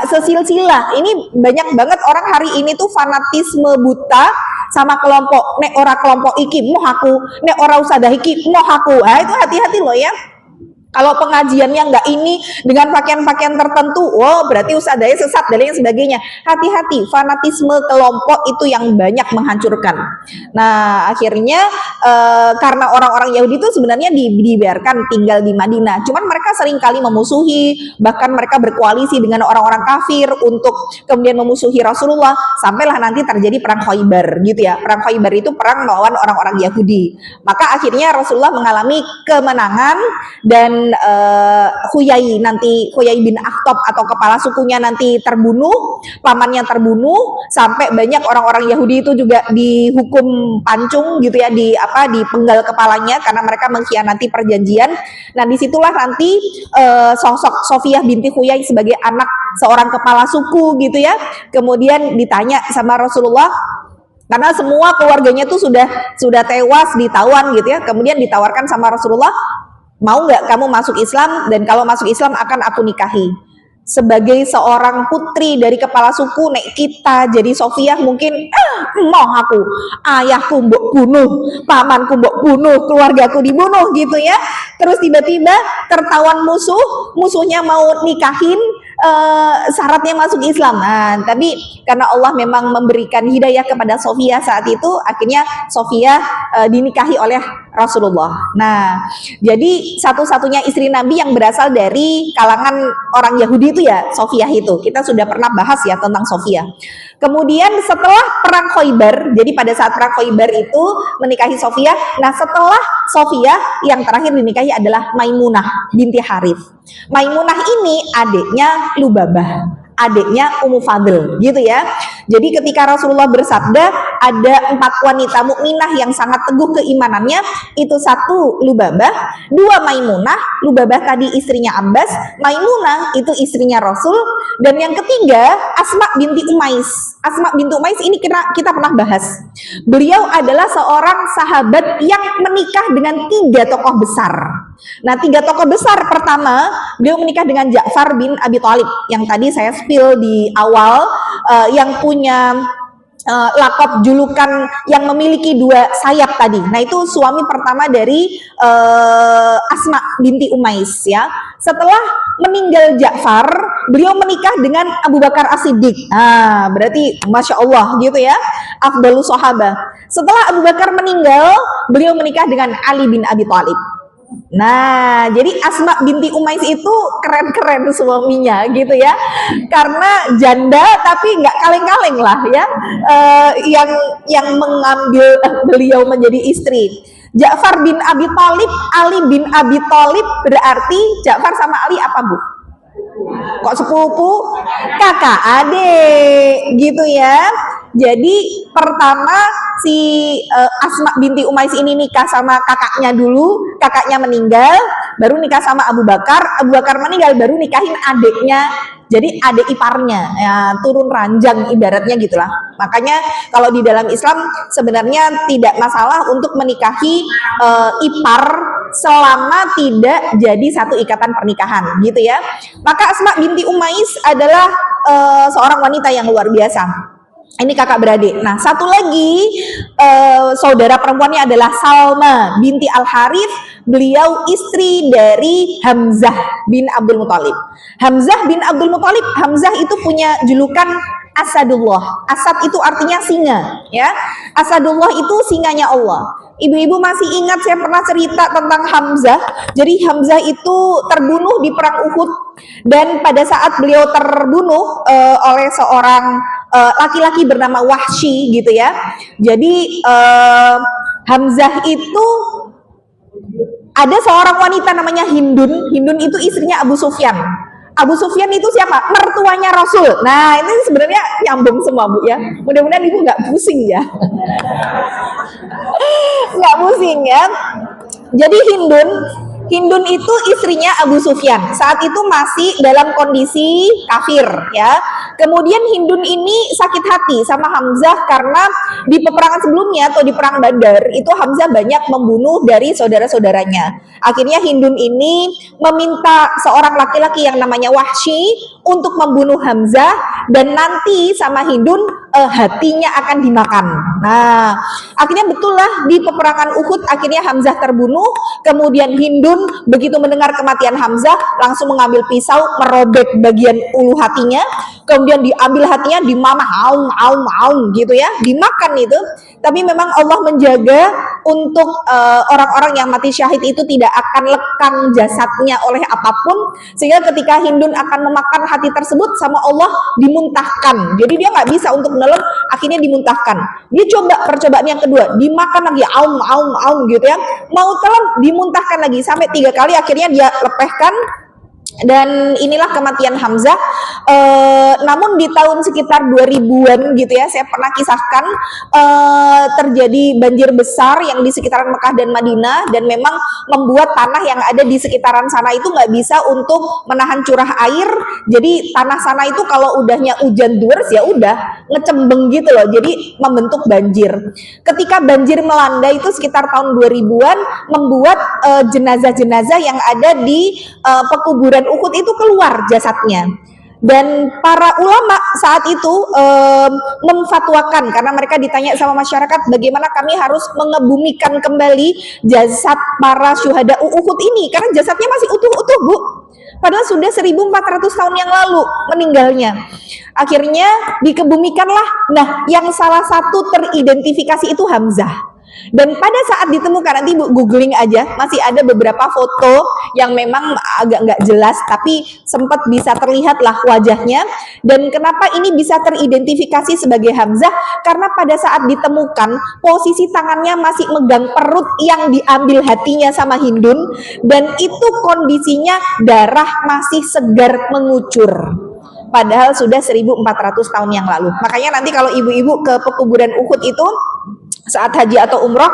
sesilsilah. Ini banyak banget orang hari ini tuh fanatisme buta sama kelompok. Nek ora kelompok iki moh aku, nek ora usadah iki moh aku. Itu hati-hati loh ya. Kalau pengajiannya nggak ini dengan pakaian-pakaian tertentu, berarti usadanya sesat dan lain sebagainya. Hati-hati, fanatisme kelompok itu yang banyak menghancurkan. Nah, akhirnya karena orang-orang Yahudi itu sebenarnya dibiarkan tinggal di Madinah. Cuman mereka seringkali memusuhi, bahkan mereka berkoalisi dengan orang-orang kafir untuk kemudian memusuhi Rasulullah. Sampailah nanti terjadi perang Khaybar, gitu ya. Perang Khaybar itu perang melawan orang-orang Yahudi. Maka akhirnya Rasulullah mengalami kemenangan dan Huyai bin Akhtab atau kepala sukunya nanti terbunuh, pamannya terbunuh, sampai banyak orang-orang Yahudi itu juga dihukum pancung gitu ya, dipenggal kepalanya karena mereka mengkhianati perjanjian. Nah, disitulah nanti sosok Sofiyah binti Huyai sebagai anak seorang kepala suku gitu ya, kemudian ditanya sama Rasulullah, karena semua keluarganya tuh sudah tewas ditawan gitu ya, kemudian ditawarkan sama Rasulullah, mau nggak kamu masuk Islam, dan kalau masuk Islam akan aku nikahi. Sebagai seorang putri dari kepala suku, nek kita jadi Sofiyah mungkin mau aku, ayahku mbok bunuh, pamanku mbok bunuh, keluargaku dibunuh gitu ya. Terus tiba-tiba tertawan musuhnya mau nikahin, syaratnya masuk Islam. Nah, tapi karena Allah memang memberikan hidayah kepada Sofiyah saat itu, akhirnya Sofiyah dinikahi oleh Rasulullah. Nah, jadi satu-satunya istri Nabi yang berasal dari kalangan orang Yahudi itu ya Sofiyah itu. Kita sudah pernah bahas ya tentang Sofiyah. Kemudian setelah perang Khaybar, jadi pada saat perang Khaybar itu menikahi Sofiyah. Nah, setelah Sofiyah yang terakhir dinikahi adalah Maimunah binti Harith. Maimunah ini adiknya Lubabah, adiknya Ummu Fadl gitu ya. Jadi ketika Rasulullah bersabda ada 4 wanita mukminah yang sangat teguh keimanannya, itu 1 Lubabah, 2 Maimunah. Lubabah tadi istrinya Abbas, Maimunah itu istrinya Rasul, dan yang ketiga Asma binti Umais. Asma binti Umais ini kita pernah bahas. Beliau adalah seorang sahabat yang menikah dengan 3 tokoh besar. Nah, 3 tokoh besar pertama, beliau menikah dengan Ja'far bin Abi Thalib yang tadi saya spill di awal, yang punya lakop julukan yang memiliki 2 sayap tadi. Nah, itu suami pertama dari Asma binti Umais ya. Setelah meninggal Ja'far, beliau menikah dengan Abu Bakar As-Siddiq. Nah, berarti Masya Allah gitu ya, afdalus sahabah. Setelah Abu Bakar meninggal, beliau menikah dengan Ali bin Abi Thalib. Nah, jadi Asma binti Umais itu keren-keren suaminya gitu ya, karena janda tapi nggak kaleng-kaleng lah ya, yang mengambil beliau menjadi istri. Ja'far bin Abi Thalib, Ali bin Abi Thalib, berarti Ja'far sama Ali apa Bu? Kok sepupu? Kakak adik gitu ya. Jadi pertama si Asma binti Umais ini nikah sama kakaknya dulu, kakaknya meninggal, baru nikah sama Abu Bakar meninggal, baru nikahin adiknya, jadi adik iparnya, ya, turun ranjang ibaratnya gitulah. Makanya kalau di dalam Islam sebenarnya tidak masalah untuk menikahi ipar selama tidak jadi satu ikatan pernikahan gitu ya. Maka Asma binti Umais adalah seorang wanita yang luar biasa. Ini kakak beradik. Nah, satu lagi saudara perempuannya adalah Salma binti Al-Harith. Beliau istri dari Hamzah bin Abdul Muthalib. Hamzah bin Abdul Muthalib, Hamzah itu punya julukan Asadullah. Asad itu artinya singa, ya. Asadullah itu singanya Allah. Ibu-ibu masih ingat saya pernah cerita tentang Hamzah. Jadi Hamzah itu terbunuh di perang Uhud, dan pada saat beliau terbunuh oleh seorang laki-laki bernama Wahsy gitu ya. Jadi Hamzah itu ada seorang wanita namanya Hindun. Hindun itu istrinya Abu Sufyan. Abu Sufyan itu siapa? Mertuanya Rasul. Nah, ini sebenarnya nyambung semua Bu ya. Mudah-mudahan ibu nggak pusing ya. Nggak pusing ya. Jadi Hindun itu istrinya Abu Sufyan. Saat itu masih dalam kondisi kafir ya. Kemudian Hindun ini sakit hati sama Hamzah karena di peperangan sebelumnya atau di perang Badar itu Hamzah banyak membunuh dari saudara-saudaranya. Akhirnya Hindun ini meminta seorang laki-laki yang namanya Wahsy untuk membunuh Hamzah dan nanti sama Hindun hatinya akan dimakan. Nah, akhirnya betul lah di peperangan Uhud akhirnya Hamzah terbunuh, kemudian Hindun begitu mendengar kematian Hamzah langsung mengambil pisau merobek bagian ulu hatinya, kemudian diambil hatinya dimamah aum aum aum gitu ya, dimakan itu. Tapi memang Allah menjaga untuk orang-orang yang mati syahid itu tidak akan lekang jasadnya oleh apapun, sehingga ketika Hindun akan memakan hati tersebut sama Allah dimuntahkan. Jadi dia nggak bisa untuk menelan, akhirnya dimuntahkan. Dia coba percobaan yang kedua, dimakan lagi aum aum aum gitu ya, mau telan dimuntahkan lagi sampai 3 kali, akhirnya dia lepehkan. Dan inilah kematian Hamzah. Namun di tahun sekitar 2000-an gitu ya, saya pernah kisahkan terjadi banjir besar yang di sekitaran Mekah dan Madinah, dan memang membuat tanah yang ada di sekitaran sana itu nggak bisa untuk menahan curah air. Jadi tanah sana itu kalau udahnya hujan deras ya udah ngecembeng gitu loh, jadi membentuk banjir. Ketika banjir melanda itu sekitar tahun 2000-an, membuat jenazah-jenazah yang ada di pekuburan Uhud itu keluar jasadnya. Dan para ulama saat itu memfatwakan, karena mereka ditanya sama masyarakat bagaimana kami harus mengebumikan kembali jasad para syuhada Uhud ini, karena jasadnya masih utuh-utuh Bu, padahal sudah 1400 tahun yang lalu meninggalnya. Akhirnya dikebumikanlah. Nah, yang salah satu teridentifikasi itu Hamzah. Dan pada saat ditemukan, nanti Bu googling aja, masih ada beberapa foto yang memang agak nggak jelas, tapi sempat bisa terlihat lah wajahnya. Dan kenapa ini bisa teridentifikasi sebagai Hamzah? Karena pada saat ditemukan, posisi tangannya masih megang perut yang diambil hatinya sama Hindun, dan itu kondisinya darah masih segar mengucur. Padahal sudah 1400 tahun yang lalu. Makanya nanti kalau ibu-ibu ke pekuburan Uhud itu saat haji atau umroh,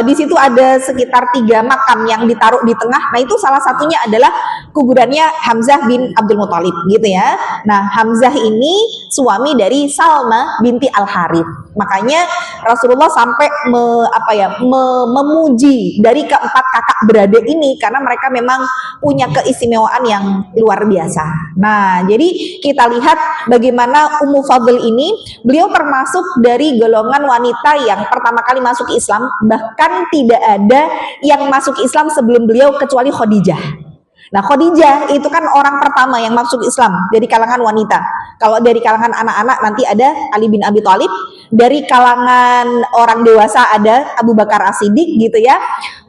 di situ ada sekitar 3 makam yang ditaruh di tengah. Nah, itu salah satunya adalah kuburannya Hamzah bin Abdul Muthalib gitu ya. Nah, Hamzah ini suami dari Salma binti Al-Harith. Makanya Rasulullah sampai memuji dari keempat kakak beradik ini karena mereka memang punya keistimewaan yang luar biasa. Nah, jadi kita lihat bagaimana Ummu Fadl ini, beliau termasuk dari golongan wanita yang pertama kali masuk Islam, bahkan tidak ada yang masuk Islam sebelum beliau kecuali Khadijah. Nah, Khadijah itu kan orang pertama yang masuk Islam dari kalangan wanita. Kalau dari kalangan anak-anak nanti ada Ali bin Abi Thalib, dari kalangan orang dewasa ada Abu Bakar As-Siddiq gitu ya.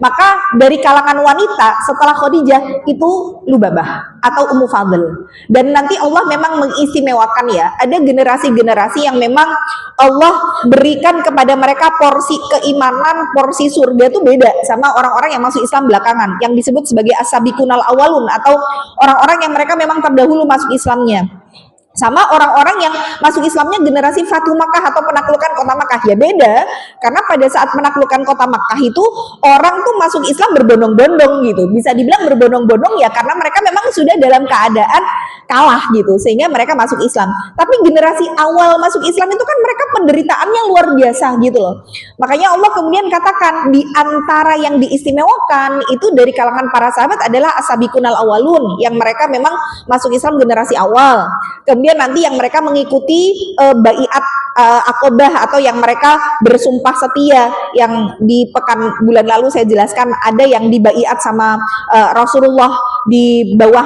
Maka dari kalangan wanita setelah Khadijah itu Lubabah atau Ummu Fadl. Dan nanti Allah memang mengistimewakan ya, ada generasi-generasi yang memang Allah berikan kepada mereka porsi keimanan, porsi surga itu beda sama orang-orang yang masuk Islam belakangan, yang disebut sebagai as-sabiqunal awwalun, atau orang-orang yang mereka memang terdahulu masuk Islamnya. Sama orang-orang yang masuk Islamnya generasi Fatuh Makkah atau penaklukan kota Makkah, ya beda. Karena pada saat menaklukkan kota Makkah itu orang tuh masuk Islam berbondong-bondong gitu. Bisa dibilang berbondong-bondong ya karena mereka memang sudah dalam keadaan kalah gitu, sehingga mereka masuk Islam. Tapi generasi awal masuk Islam itu kan mereka penderitaannya luar biasa gitu loh. Makanya Allah kemudian katakan di antara yang diistimewakan itu dari kalangan para sahabat adalah as-sabiqunal awwalun, yang mereka memang masuk Islam generasi awal. Kemudian nanti yang mereka mengikuti baiat Aqobah atau yang mereka bersumpah setia, yang di pekan bulan lalu saya jelaskan ada yang dibaiat sama Rasulullah di bawah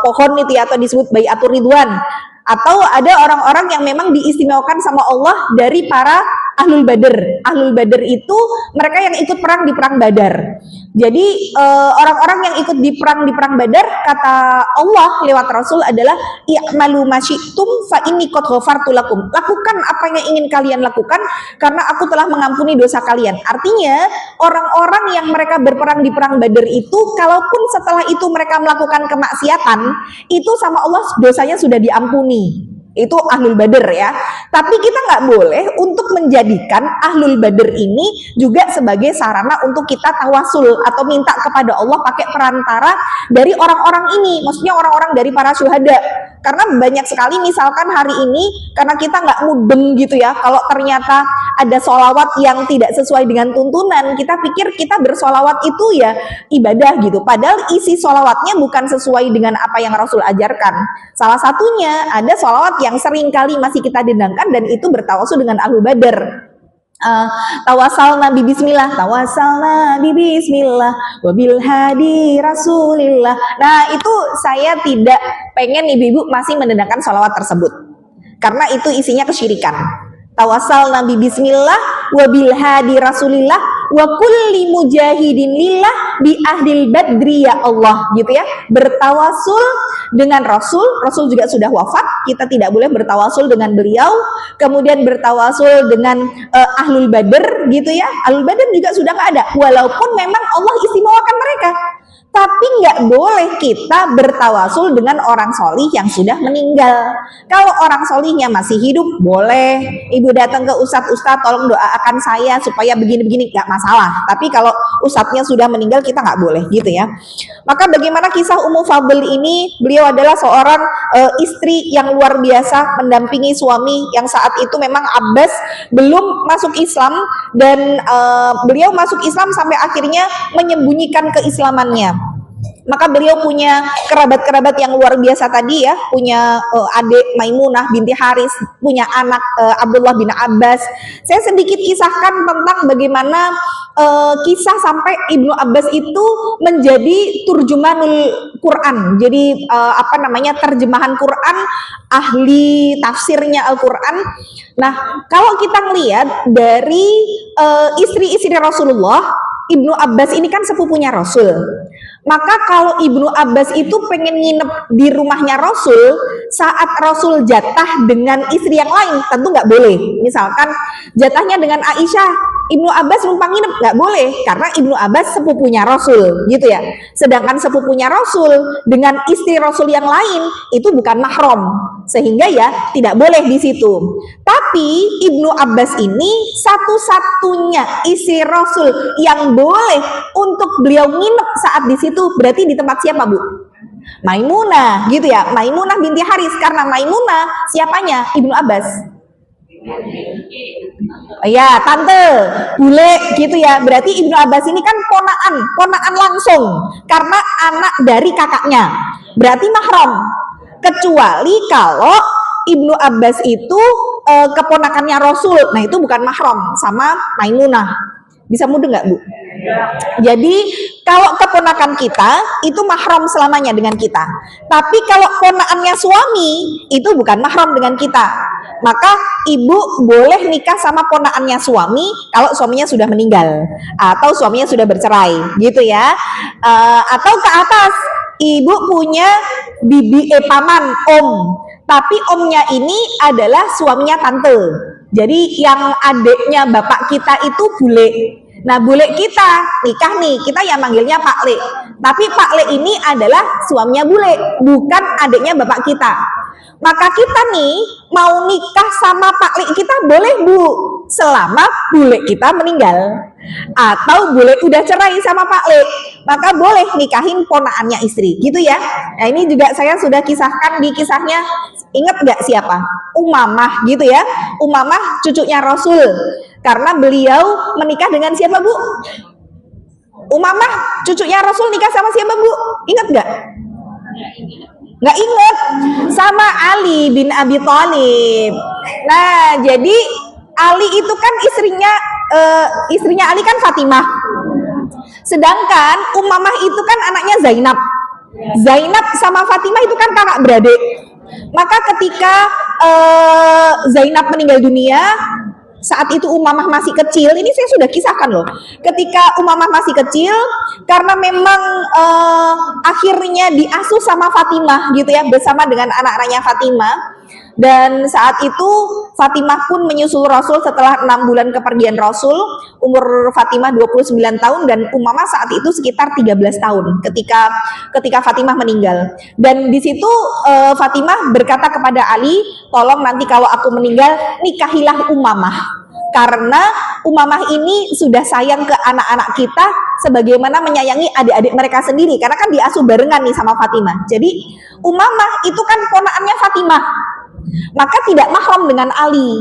pohon itu ya, atau disebut baiatur ridwan. Atau ada orang-orang yang memang diistimewakan sama Allah dari para Ahlul Badr. Ahlul Badr itu mereka yang ikut perang di perang Badar. Jadi orang-orang yang ikut di perang Badar, kata Allah lewat Rasul adalah i'malu masyitum fa inni qad ghafartu lakum. Lakukan apa yang ingin kalian lakukan karena aku telah mengampuni dosa kalian. Artinya orang-orang yang mereka berperang di perang Badar itu, kalaupun setelah itu mereka melakukan kemaksiatan, itu sama Allah dosanya sudah diampuni. itu Ahlul Badr ya. Tapi kita nggak boleh untuk menjadikan Ahlul Badr ini juga sebagai sarana untuk kita tawasul atau minta kepada Allah pakai perantara dari orang-orang ini, maksudnya orang-orang dari para syuhada. Karena banyak sekali misalkan hari ini karena kita nggak mudeng gitu ya, kalau ternyata ada sholawat yang tidak sesuai dengan tuntunan, kita pikir kita bersolawat itu ya ibadah gitu, padahal isi sholawatnya bukan sesuai dengan apa yang Rasul ajarkan. Salah satunya ada sholawat yang sering kali masih kita dendangkan dan itu bertawasul dengan Ahlul Badr. Tawasal Nabi Bismillah, tawasal Nabi Bismillah, wabil hadi Rasulillah. Nah itu saya tidak pengen ibu-ibu masih mendendangkan sholawat tersebut, karena itu isinya kesyirikan. Tawasal Nabi Bismillah, wabil hadi Rasulillah, wa kulli mujahidin lillah bi ahlil badri ya Allah, gitu ya. Bertawasul dengan Rasul, Rasul juga sudah wafat, kita tidak boleh bertawasul dengan beliau. Kemudian bertawasul dengan Ahlul Badr gitu ya. Ahlul Badr juga sudah nggak ada, walaupun memang Allah istimewakan mereka. Tapi nggak boleh kita bertawasul dengan orang solih yang sudah meninggal. Kalau orang solihnya masih hidup, boleh. Ibu datang ke ustadz, tolong doakan saya supaya begini-begini, nggak masalah. Tapi kalau ustadznya sudah meninggal, kita nggak boleh gitu ya. Maka bagaimana kisah Ummu Fadl ini? Beliau adalah seorang istri yang luar biasa, mendampingi suami yang saat itu memang Abbas belum masuk Islam, dan beliau masuk Islam sampai akhirnya menyembunyikan keislamannya. Maka beliau punya kerabat-kerabat yang luar biasa tadi ya, punya adik Maimunah binti Haris, punya anak Abdullah bin Abbas. Saya sedikit kisahkan tentang bagaimana kisah sampai Ibnu Abbas itu menjadi turjumanul Quran. Jadi terjemahan Quran, ahli tafsirnya Al-Quran. Nah, kalau kita melihat dari istri-istri Rasulullah, Ibnu Abbas ini kan sepupunya Rasul. Maka kalau Ibnu Abbas itu pengen nginep di rumahnya Rasul saat Rasul jatah dengan istri yang lain, tentu nggak boleh. Misalkan jatahnya dengan Aisyah, Ibnu Abbas numpang nginep, nggak boleh, karena Ibnu Abbas sepupunya Rasul gitu ya. Sedangkan sepupunya Rasul dengan istri Rasul yang lain itu bukan mahram, sehingga ya tidak boleh di situ. Tapi Ibnu Abbas ini satu-satunya istri Rasul yang boleh untuk beliau nginep saat di situ. Berarti di tempat siapa, Bu? Maimunah gitu ya, Maimunah binti Haris. Karena Maimunah siapanya? Ibnu Abbas. Ya, tante, bule gitu ya. Berarti Ibnu Abbas ini kan ponakan langsung, karena anak dari kakaknya. Berarti mahram. Kecuali kalau Ibnu Abbas itu keponakannya Rasul, nah itu bukan mahram sama Maimunah. Bisa mudeng nggak, Bu? Jadi kalau keponakan kita itu mahram selamanya dengan kita. Tapi kalau ponakannya suami itu bukan mahram dengan kita. Maka ibu boleh nikah sama ponakannya suami kalau suaminya sudah meninggal atau suaminya sudah bercerai, gitu ya. Atau ke atas, ibu punya bibi paman, om. Tapi omnya ini adalah suaminya tante. Jadi yang adiknya bapak kita itu bule. Nah, bule kita nikah nih, kita yang manggilnya Pak Le. Tapi Pak Le ini adalah suaminya bule, bukan adiknya bapak kita. Maka kita nih mau nikah sama Pak Le kita boleh, Bu, selama bule kita meninggal. Atau bule udah cerai sama Pak Le, maka boleh nikahin ponakannya istri, gitu ya. Nah, ini juga saya sudah kisahkan di kisahnya. Ingat nggak siapa? Umamah gitu ya. Umamah cucunya Rasul. Karena beliau menikah dengan siapa, Bu? Umamah cucunya Rasul nikah sama siapa, Bu? Ingat nggak? Nggak ingat. Sama Ali bin Abi Thalib. Nah, jadi Ali itu kan istrinya Ali kan Fatimah. Sedangkan Umamah itu kan anaknya Zainab. Zainab sama Fatimah itu kan kakak beradik. Maka ketika Zainab meninggal dunia, saat itu Umamah masih kecil, ini saya sudah kisahkan loh. Ketika Umamah masih kecil, karena memang akhirnya diasuh sama Fatimah gitu ya, bersama dengan anak-anaknya Fatimah. Dan saat itu Fatimah pun menyusul Rasul setelah 6 bulan kepergian Rasul. Umur Fatimah 29 tahun dan Umamah saat itu sekitar 13 tahun ketika Fatimah meninggal. Dan di situ Fatimah berkata kepada Ali, tolong nanti kalau aku meninggal nikahilah Umamah, karena Umamah ini sudah sayang ke anak-anak kita sebagaimana menyayangi adik-adik mereka sendiri, karena kan diasuh barengan nih sama Fatimah. Jadi Umamah itu kan ponakannya Fatimah, maka tidak mahram dengan Ali.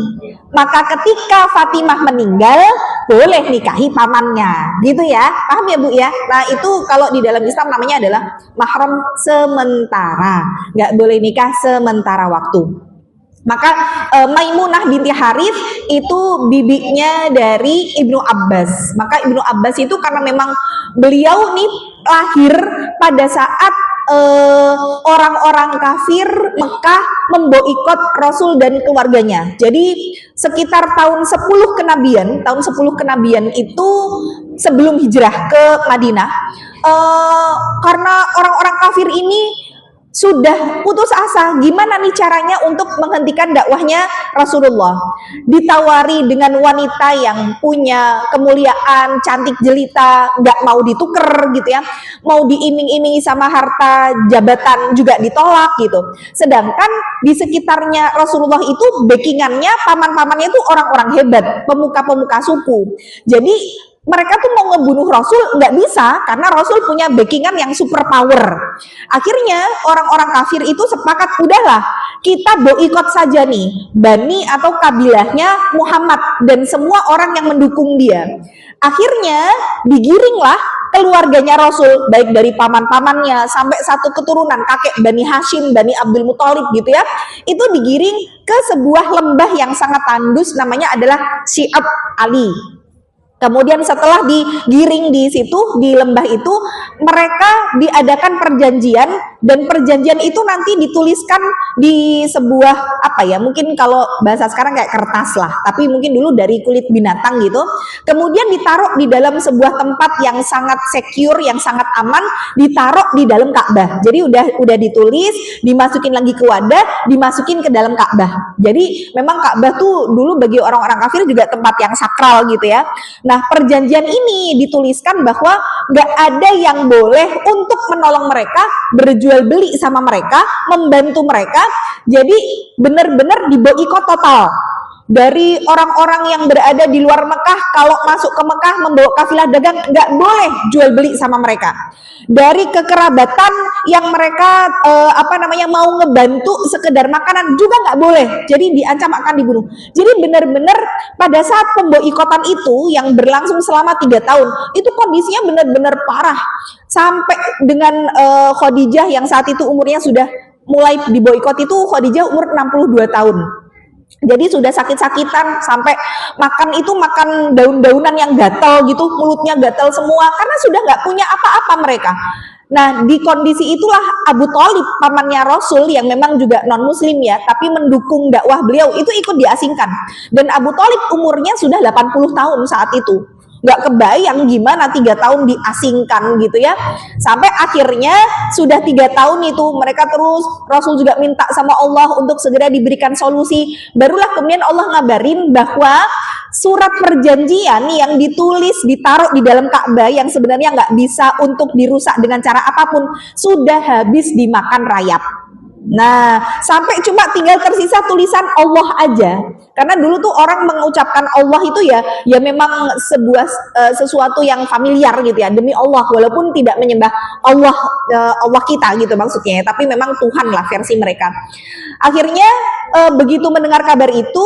Maka ketika Fatimah meninggal, boleh nikahi pamannya, gitu ya. Paham ya Bu ya? Nah itu kalau di dalam Islam namanya adalah mahram sementara, nggak boleh nikah sementara waktu. Maka Maimunah binti Harith itu bibinya dari Ibnu Abbas. Maka Ibnu Abbas itu karena memang beliau nih lahir pada saat orang-orang kafir Mekah memboikot Rasul dan keluarganya. Jadi sekitar tahun 10 kenabian itu sebelum hijrah ke Madinah, karena orang-orang kafir ini sudah putus asa, gimana nih caranya untuk menghentikan dakwahnya Rasulullah. Ditawari dengan wanita yang punya kemuliaan, cantik jelita, nggak mau dituker gitu ya, mau diiming-imingi sama harta jabatan juga ditolak gitu. Sedangkan di sekitarnya Rasulullah itu backingannya, paman-pamannya itu orang-orang hebat, pemuka-pemuka suku. Jadi mereka tuh mau ngebunuh Rasul nggak bisa karena Rasul punya backingan yang super power. Akhirnya orang-orang kafir itu sepakat, udahlah kita boikot saja nih Bani atau kabilahnya Muhammad dan semua orang yang mendukung dia. Akhirnya digiringlah keluarganya Rasul, baik dari paman-pamannya sampai satu keturunan kakek Bani Hashim, Bani Abdul Muthalib gitu ya, itu digiring ke sebuah lembah yang sangat tandus, namanya adalah Syi'ab Ali. Kemudian setelah digiring di situ, di lembah itu, mereka diadakan perjanjian, dan perjanjian itu nanti dituliskan di sebuah, apa ya, mungkin kalau bahasa sekarang kayak kertas lah, tapi mungkin dulu dari kulit binatang gitu. Kemudian ditaruh di dalam sebuah tempat yang sangat secure, yang sangat aman, ditaruh di dalam Ka'bah. Jadi udah ditulis, dimasukin lagi ke wadah, dimasukin ke dalam Ka'bah. Jadi memang Ka'bah tuh dulu bagi orang-orang kafir juga tempat yang sakral gitu ya. Nah, perjanjian ini dituliskan bahwa nggak ada yang boleh untuk menolong mereka, berjual beli sama mereka, membantu mereka. Jadi benar-benar diboikot total. Dari orang-orang yang berada di luar Mekah, kalau masuk ke Mekah membawa kafilah dagang, nggak boleh jual beli sama mereka. Dari kekerabatan yang mereka mau ngebantu sekedar makanan juga nggak boleh, jadi diancam akan dibunuh. Jadi benar-benar pada saat pemboikotan itu yang berlangsung selama 3 tahun, itu kondisinya benar-benar parah, sampai dengan Khadijah yang saat itu umurnya sudah mulai diboikot itu, Khadijah umur 62 tahun. Jadi sudah sakit-sakitan, sampai makan itu makan daun-daunan yang gatal gitu, mulutnya gatal semua karena sudah nggak punya apa-apa mereka. Nah, di kondisi itulah Abu Thalib, pamannya Rasul yang memang juga non-muslim ya, tapi mendukung dakwah beliau, itu ikut diasingkan. Dan Abu Thalib umurnya sudah 80 tahun saat itu. Nggak kebayang gimana 3 tahun diasingkan gitu ya. Sampai akhirnya sudah 3 tahun itu mereka terus, Rasul juga minta sama Allah untuk segera diberikan solusi. Barulah kemudian Allah ngabarin bahwa surat perjanjian yang ditulis, ditaruh di dalam Ka'bah yang sebenarnya nggak bisa untuk dirusak dengan cara apapun, sudah habis dimakan rayap. Nah, sampai cuma tinggal tersisa tulisan Allah aja. Karena dulu tuh orang mengucapkan Allah itu ya memang sebuah sesuatu yang familiar gitu ya, demi Allah, walaupun tidak menyembah Allah kita gitu maksudnya, tapi memang Tuhan lah versi mereka. Akhirnya begitu mendengar kabar itu,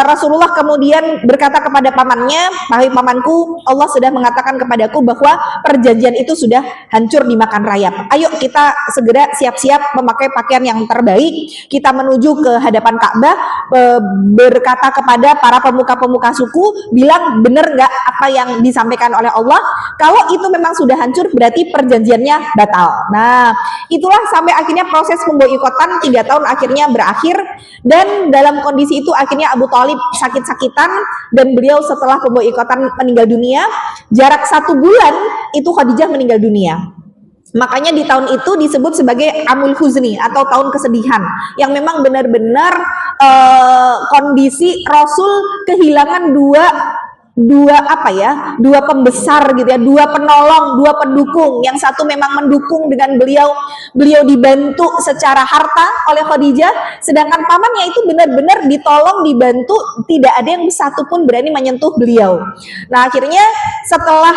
Rasulullah kemudian berkata kepada pamannya, "Wahai pamanku, Allah sudah mengatakan kepadaku bahwa perjanjian itu sudah hancur dimakan rayap. Ayo kita segera siap-siap memakai pakaian yang terbaik, kita menuju ke hadapan Ka'bah, berkata kepada para pemuka-pemuka suku, bilang benar nggak apa yang disampaikan oleh Allah? Kalau itu memang sudah hancur, berarti perjanjiannya batal." Nah, itulah sampai akhirnya proses pemboikotan 3 tahun akhirnya berakhir, dan dalam kondisi itu akhirnya Abu Thalib sakit-sakitan, dan beliau setelah pemboikotan meninggal dunia. Jarak 1 bulan itu Khadijah meninggal dunia. Makanya di tahun itu disebut sebagai Amul Huzni atau tahun kesedihan, yang memang benar-benar kondisi Rasul kehilangan dua pembesar gitu ya, dua penolong, dua pendukung. Yang satu memang mendukung dengan beliau dibantu secara harta oleh Khadijah, sedangkan pamannya itu benar-benar ditolong, dibantu, tidak ada yang satupun berani menyentuh beliau. Nah, akhirnya setelah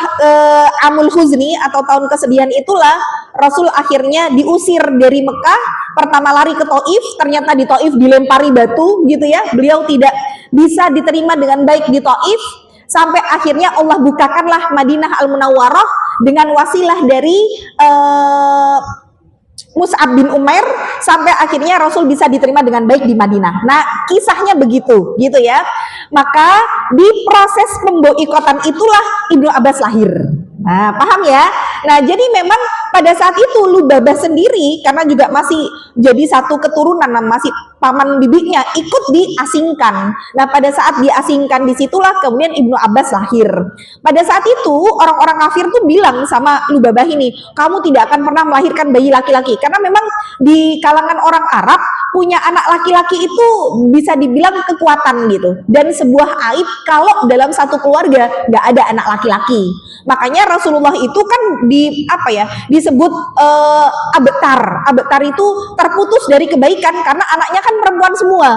Amul Huzni atau tahun kesedihan itulah Rasul akhirnya diusir dari Mekah. Pertama lari ke Taif, ternyata di Taif dilempari batu gitu ya, beliau tidak bisa diterima dengan baik di Taif. Sampai akhirnya Allah bukakanlah Madinah Al-Munawwarah dengan wasilah dari Mus'ab bin Umair, sampai akhirnya Rasul bisa diterima dengan baik di Madinah. Nah, kisahnya begitu, gitu ya. Maka di proses pemboikotan itulah Ibnu Abbas lahir. Nah, paham ya? Nah, jadi memang pada saat itu Lubabah sendiri, karena juga masih jadi satu keturunan, masih paman bibinya, ikut diasingkan. Nah, pada saat diasingkan disitulah kemudian Ibnu Abbas lahir. Pada saat itu orang-orang kafir tuh bilang sama Lubabah ini, kamu tidak akan pernah melahirkan bayi laki-laki. Karena memang di kalangan orang Arab punya anak laki-laki itu bisa dibilang kekuatan gitu, dan sebuah aib kalau dalam satu keluarga nggak ada anak laki-laki. Makanya Rasulullah itu kan disebut abtar. Abtar itu terputus dari kebaikan karena anaknya kan perempuan semua.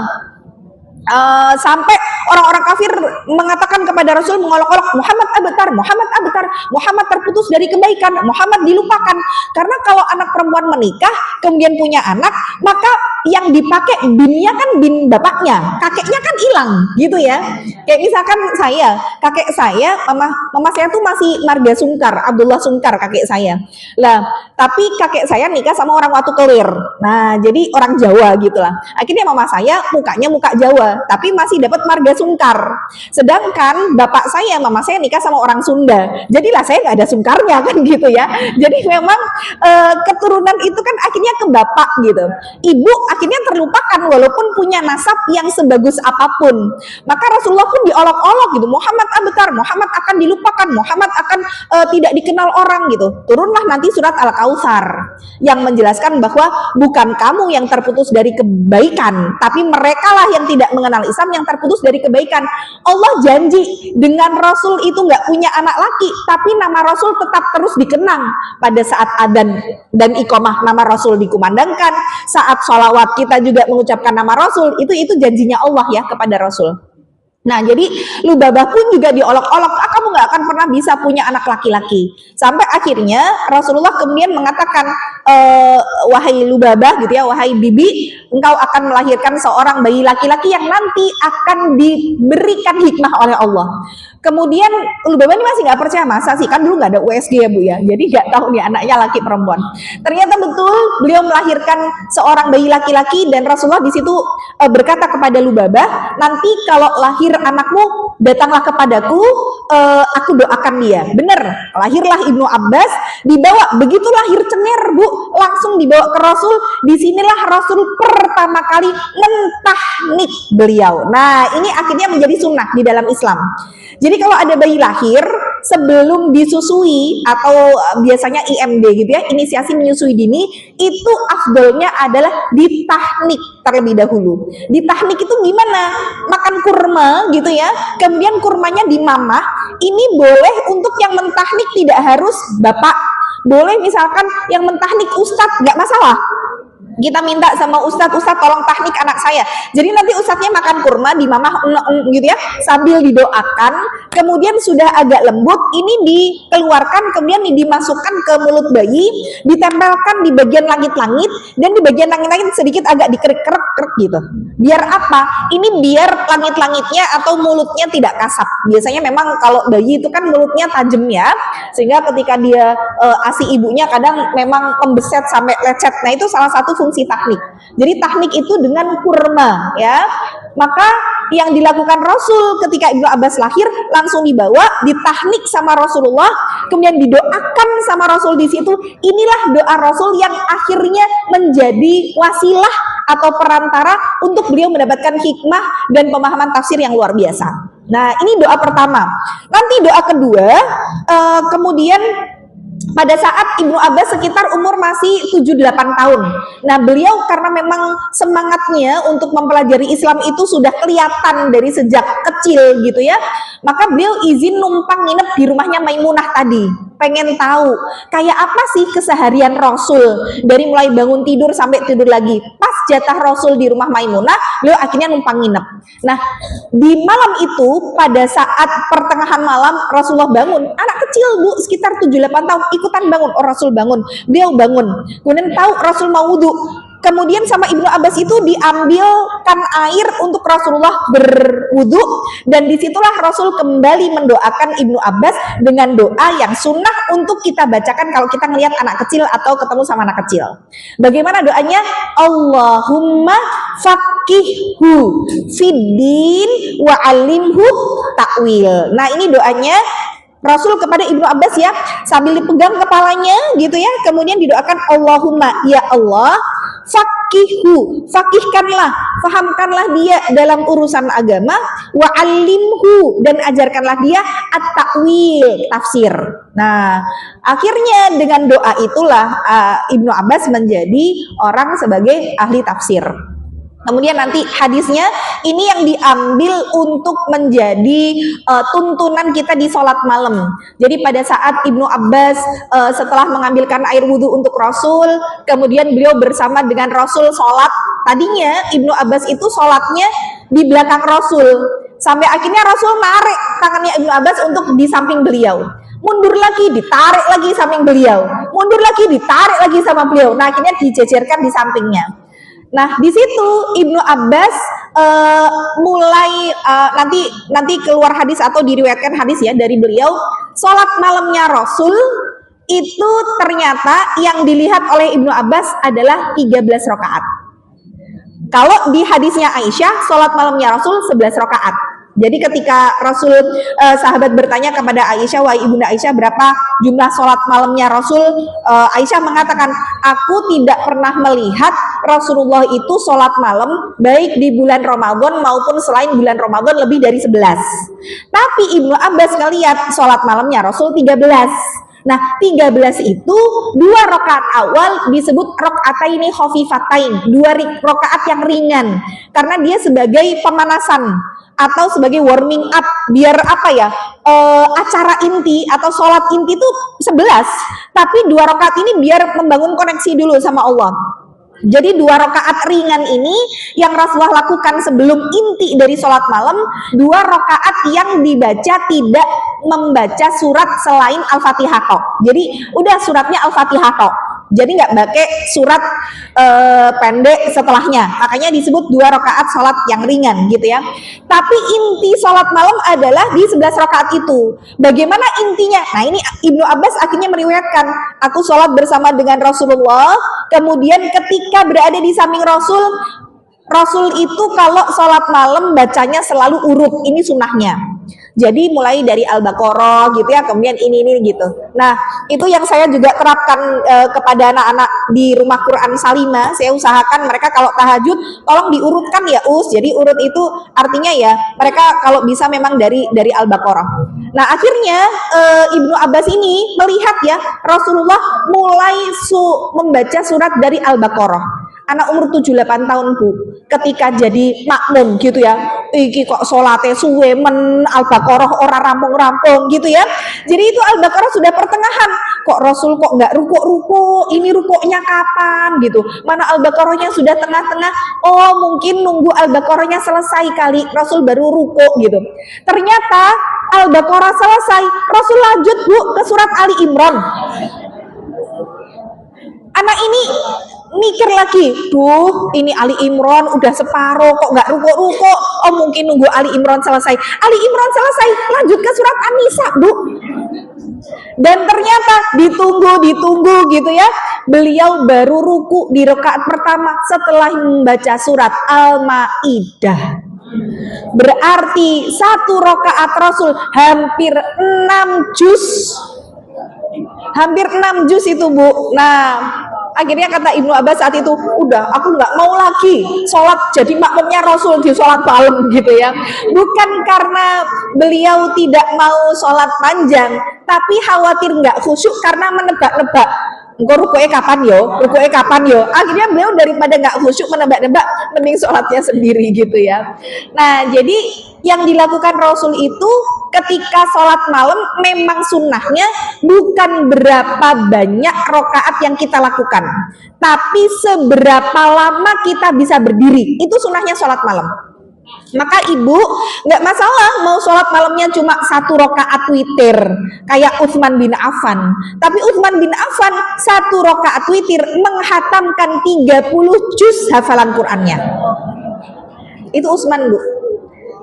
Sampai orang-orang kafir mengatakan kepada Rasul, mengolok-olok, Muhammad abtar, Muhammad abtar, Muhammad terputus dari kebaikan, Muhammad dilupakan. Karena kalau anak perempuan menikah kemudian punya anak, maka yang dipakai binnya kan bin bapaknya, kakeknya kan hilang gitu ya. Kayak misalkan saya, kakek saya, mama saya tuh masih marga Sungkar, Abdullah Sungkar kakek saya lah, tapi kakek saya nikah sama orang Watu Kelir. Nah, jadi orang Jawa gitu lah. Akhirnya mama saya mukanya muka Jawa, tapi masih dapat marga Sungkar. Sedangkan bapak saya, mama saya nikah sama orang Sunda. Jadilah saya nggak ada Sungkarnya kan gitu ya. Jadi memang keturunan itu kan akhirnya ke bapak gitu. Ibu akhirnya terlupakan walaupun punya nasab yang sebagus apapun. Maka Rasulullah pun diolok-olok gitu. Muhammad abtar, Muhammad akan dilupakan, Muhammad akan tidak dikenal orang gitu. Turunlah nanti surat Al-Kautsar yang menjelaskan bahwa bukan kamu yang terputus dari kebaikan, tapi merekalah yang tidak mengenal Islam yang terputus dari kebaikan. Allah janji dengan Rasul itu nggak punya anak laki, tapi nama Rasul tetap terus dikenang. Pada saat adzan dan iqamah nama Rasul dikumandangkan, saat sholawat kita juga mengucapkan nama Rasul, itu janjinya Allah ya kepada Rasul. Nah, jadi Lubabah pun juga diolok-olok, kamu nggak akan pernah bisa punya anak laki-laki. Sampai akhirnya Rasulullah kemudian mengatakan, wahai Lubabah gitu ya, wahai bibi, engkau akan melahirkan seorang bayi laki-laki yang nanti akan diberikan hikmah oleh Allah. Kemudian Lubabah ini masih nggak percaya, masa sih, kan dulu nggak ada USG ya Bu ya, jadi nggak tahu nih anaknya laki perempuan. Ternyata betul beliau melahirkan seorang bayi laki-laki, dan Rasulullah di situ berkata kepada Lubabah, nanti kalau lahir anakmu datanglah kepadaku, aku doakan dia. Bener, lahirlah Ibnu Abbas, dibawa, begitu lahir cenger Bu, langsung dibawa ke Rasul. Disinilah Rasul pertama kali mentahnik beliau. Nah, ini akhirnya menjadi sunnah di dalam Islam. Jadi kalau ada bayi lahir sebelum disusui atau biasanya IMD gitu ya, inisiasi menyusui dini, itu afdolnya adalah ditahnik terlebih dahulu. Ditahnik itu gimana? Makan kurma gitu ya, kemudian kurmanya dimamah. Ini boleh untuk yang mentahnik, tidak harus bapak. Boleh misalkan yang mentahnik ustadz, nggak masalah. Kita minta sama ustadz tolong tahnik anak saya. Jadi nanti ustadznya makan kurma di mamah gitu ya, sambil didoakan. Kemudian sudah agak lembut, ini dikeluarkan, kemudian dimasukkan ke mulut bayi, ditempelkan di bagian langit-langit, dan di bagian langit-langit sedikit agak dikerik-kerik gitu. Biar apa? Ini biar langit-langitnya atau mulutnya tidak kasap. Biasanya memang kalau bayi itu kan mulutnya tajam ya, sehingga ketika dia ASI ibunya kadang memang membeset sampai lecet. Nah, itu salah satu fungsi tahnik. Jadi tahnik itu dengan kurma ya. Maka yang dilakukan Rasul ketika Ibnu Abbas lahir, langsung dibawa, ditahnik sama Rasulullah, kemudian didoakan sama Rasul di situ. Inilah doa Rasul yang akhirnya menjadi wasilah atau perantara untuk beliau mendapatkan hikmah dan pemahaman tafsir yang luar biasa. Nah, ini doa pertama. Nanti doa kedua, kemudian pada saat Ibnu Abbas sekitar umur masih 7-8 tahun. Nah, beliau karena memang semangatnya untuk mempelajari Islam itu sudah kelihatan dari sejak kecil gitu ya, maka beliau izin numpang nginep di rumahnya Maimunah tadi. Pengen tahu kayak apa sih keseharian Rasul dari mulai bangun tidur sampai tidur lagi. Pas jatah Rasul di rumah Maimunah, beliau akhirnya numpang nginep. Nah, di malam itu pada saat pertengahan malam Rasulullah bangun, anak kecil Bu, sekitar 7-8 tahun, ikutan bangun. Oh, Rasul bangun, beliau bangun. Kemudian tahu Rasul mau wudhu. Kemudian sama Ibnu Abbas itu diambilkan air untuk Rasulullah berwudhu, dan disitulah Rasul kembali mendoakan Ibnu Abbas dengan doa yang sunnah untuk kita bacakan kalau kita ngelihat anak kecil atau ketemu sama anak kecil. Bagaimana doanya? Allahumma faqihhu fiddin wa alimhu ta'wil. Nah, ini doanya Rasul kepada Ibnu Abbas ya, sambil dipegang kepalanya gitu ya, kemudian didoakan Allahumma, ya Allah, faqihhu, faqihkanlah, fahamkanlah dia dalam urusan agama, wa alimhu, dan ajarkanlah dia at-ta'wil, tafsir. Nah, akhirnya dengan doa itulah Ibnu Abbas menjadi orang sebagai ahli tafsir. Kemudian nanti hadisnya ini yang diambil untuk menjadi tuntunan kita di sholat malam. Jadi pada saat Ibnu Abbas setelah mengambilkan air wudhu untuk Rasul, kemudian beliau bersama dengan Rasul sholat. Tadinya Ibnu Abbas itu sholatnya di belakang Rasul, sampai akhirnya Rasul narik tangannya Ibnu Abbas untuk di samping beliau. Mundur lagi, ditarik lagi samping beliau. Mundur lagi, ditarik lagi sama beliau. Nah, akhirnya dijejerkan di sampingnya. Nah, di situ Ibnu Abbas mulai nanti keluar hadis atau diriwayatkan hadis ya dari beliau, sholat malamnya Rasul itu ternyata yang dilihat oleh Ibnu Abbas adalah 13 rakaat. Kalau di hadisnya Aisyah, sholat malamnya Rasul 11 rakaat. Jadi ketika Rasul sahabat bertanya kepada Aisyah, wahai ibunda Aisyah, berapa jumlah sholat malamnya Rasul? Aisyah mengatakan, aku tidak pernah melihat Rasulullah itu sholat malam baik di bulan Ramadan maupun selain bulan Ramadan lebih dari 11. Tapi Ibnu Abbas ngelihat sholat malamnya Rasul 13. Nah, 13 itu 2 rakaat awal disebut rakaataini khafifatain, 2 rakaat yang ringan, karena dia sebagai pemanasan atau sebagai warming up, biar apa ya, acara inti atau sholat inti itu 11, tapi 2 rakaat ini biar membangun koneksi dulu sama Allah. Jadi 2 rakaat ringan ini yang Rasulullah lakukan sebelum inti dari sholat malam, 2 rakaat yang dibaca tidak membaca surat selain Al-Fatihah kok. Jadi udah suratnya Al-Fatihah kok. Jadi nggak pakai surat pendek setelahnya. Makanya disebut 2 rakaat sholat yang ringan gitu ya. Tapi inti sholat malam adalah di 11 rakaat itu. Bagaimana intinya? Nah, ini Ibnu Abbas akhirnya meriwayatkan, aku sholat bersama dengan Rasulullah, kemudian ketika berada di samping Rasul, Rasul itu kalau sholat malam bacanya selalu urut, ini sunnahnya. Jadi mulai dari Al-Baqarah gitu ya, kemudian ini gitu. Nah, itu yang saya juga terapkan kepada anak-anak di rumah Quran Salimah. Saya usahakan mereka kalau tahajud tolong diurutkan ya Jadi urut itu artinya ya mereka kalau bisa memang dari Al-Baqarah. Nah, akhirnya Ibnu Abbas ini melihat ya Rasulullah mulai membaca surat dari Al-Baqarah. Anak umur 7-8 tahun Bu, ketika jadi makmum gitu ya, iki kok sholatnya suwe men, Al-Baqarah ora rampung-rampung gitu ya. Jadi itu Al-Baqarah sudah pertengahan, kok Rasul kok nggak ruku-ruku, ini rukuknya kapan gitu, mana Al-Baqarahnya sudah tengah-tengah, oh mungkin nunggu Al-Baqarahnya selesai kali Rasul baru ruku gitu. Ternyata Al-Baqarah selesai, Rasul lanjut Bu ke surat Ali Imran. Anak ini mikir lagi, duh ini Ali Imran udah separuh kok nggak ruko-ruko, oh mungkin nunggu Ali Imran selesai. Ali Imran selesai, lanjut ke surat An-Nisa Bu. Dan ternyata ditunggu gitu ya, beliau baru ruku di rakaat pertama setelah membaca surat Al-Maidah. Berarti 1 rakaat Rasul hampir 6 juz. Hampir 6 juz itu Bu. Nah, akhirnya kata Ibnu Abbas saat itu, udah aku nggak mau lagi sholat jadi makmumnya Rasul di sholat malam gitu ya. Bukan karena beliau tidak mau sholat panjang, tapi khawatir nggak khusyuk karena menebak-nebak engkau rukuknya kapan yo. Akhirnya beliau daripada nggak khusyuk menebak-nebak, mending sholatnya sendiri gitu ya. Nah, jadi yang dilakukan Rasul itu ketika sholat malam memang sunnahnya bukan berapa banyak rokaat yang kita lakukan, tapi seberapa lama kita bisa berdiri. Itu sunnahnya sholat malam. Maka ibu nggak masalah mau sholat malamnya cuma 1 rakaat witir kayak Utsman bin Affan, tapi Utsman bin Affan 1 rakaat witir menghatamkan 30 juz hafalan Qur'annya. Itu Utsman, Bu,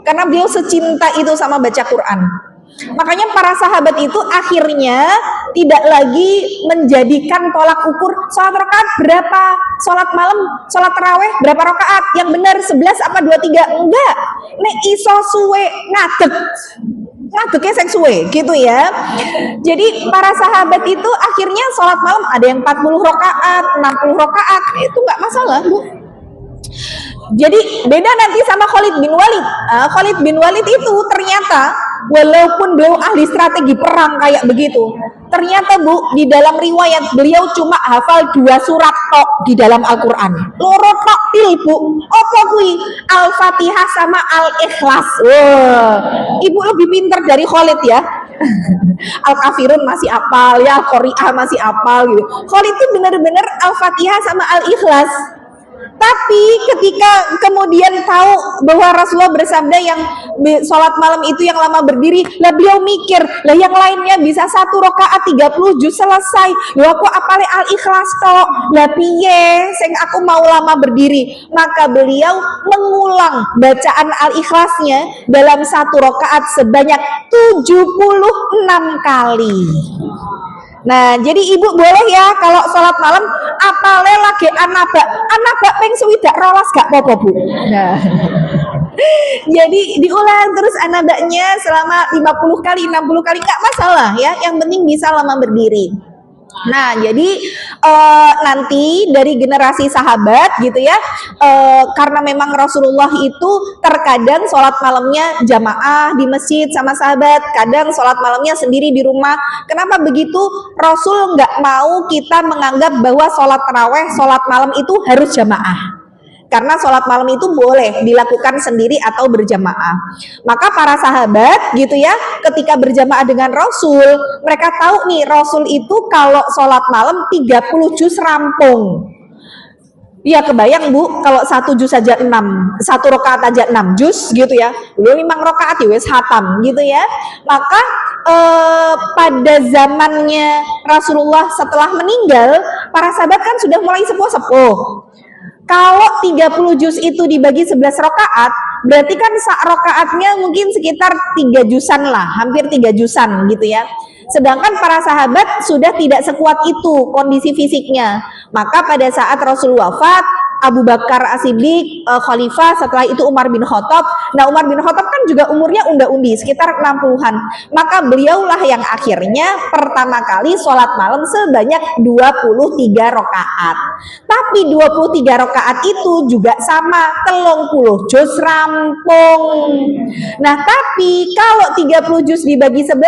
karena beliau secinta itu sama baca Quran. Makanya para sahabat itu akhirnya tidak lagi menjadikan tolak ukur sholat rakaat berapa, sholat malam, sholat taraweh berapa rakaat, yang benar 11 apa 23, enggak. Nek iso suwe ngadeknya sing suwe gitu ya. Jadi para sahabat itu akhirnya sholat malam ada yang 40 rakaat, 60 rakaat, itu enggak masalah, Bu. Jadi beda nanti sama Khalid bin Walid. Khalid bin Walid itu ternyata walaupun beliau ahli strategi perang kayak begitu, ternyata Bu di dalam riwayat beliau cuma hafal 2 surat tok di dalam Al-Quran. Loro tok pil, Bu. Apa kui? Al-Fatihah sama Al-Ikhlas. Ibu lebih pintar dari Khalid ya. Al-Kafirun masih apal ya, Qori'ah masih apal gitu. Khalid itu benar-benar Al-Fatihah sama Al-Ikhlas. Tapi ketika kemudian tahu bahwa Rasulullah bersabda yang sholat malam itu yang lama berdiri, lah beliau mikir, lah yang lainnya bisa 1 rakaat 30 juz selesai, lah aku apale Al-Ikhlas tok, lah piye sing aku mau lama berdiri. Maka beliau mengulang bacaan Al-Ikhlasnya dalam 1 rakaat sebanyak 76 kali. Nah, jadi ibu boleh ya kalau sholat malam apale lagi anabak peng swidak rolas gak apa-apa, Bu. Nah, jadi diulang terus anabaknya selama 50 kali, 60 kali nggak masalah ya, yang penting bisa lama berdiri. Nah, jadi nanti dari generasi sahabat gitu ya, karena memang Rasulullah itu terkadang sholat malamnya jamaah di masjid sama sahabat, kadang sholat malamnya sendiri di rumah. Kenapa begitu? Rasul nggak mau kita menganggap bahwa sholat taraweh, sholat malam itu harus jamaah. Karena sholat malam itu boleh dilakukan sendiri atau berjamaah. Maka para sahabat gitu ya, ketika berjamaah dengan Rasul, mereka tahu nih Rasul itu kalau sholat malam 30 juz rampung. Iya kebayang, Bu, kalau 1 juz saja 6, 1 rakaat aja 6 juz gitu ya, beliau 5 rakaat ya wes hatam gitu ya. Maka pada zamannya Rasulullah setelah meninggal, para sahabat kan sudah mulai sepuh-sepuh. Kalau 30 juz itu dibagi 11 rakaat, berarti kan rakaatnya mungkin sekitar 3 juzan lah, hampir 3 juzan gitu ya. Sedangkan para sahabat sudah tidak sekuat itu kondisi fisiknya. Maka pada saat Rasul wafat, Abu Bakar As-Siddiq khalifah, setelah itu Umar bin Khattab. Nah, Umar bin Khattab kan juga umurnya unda-undi sekitar 60-an. Maka beliaulah yang akhirnya pertama kali sholat malam sebanyak 23 rakaat. Tapi 23 rakaat itu juga sama 30 juz rampung. Nah, tapi kalau 30 juz dibagi 11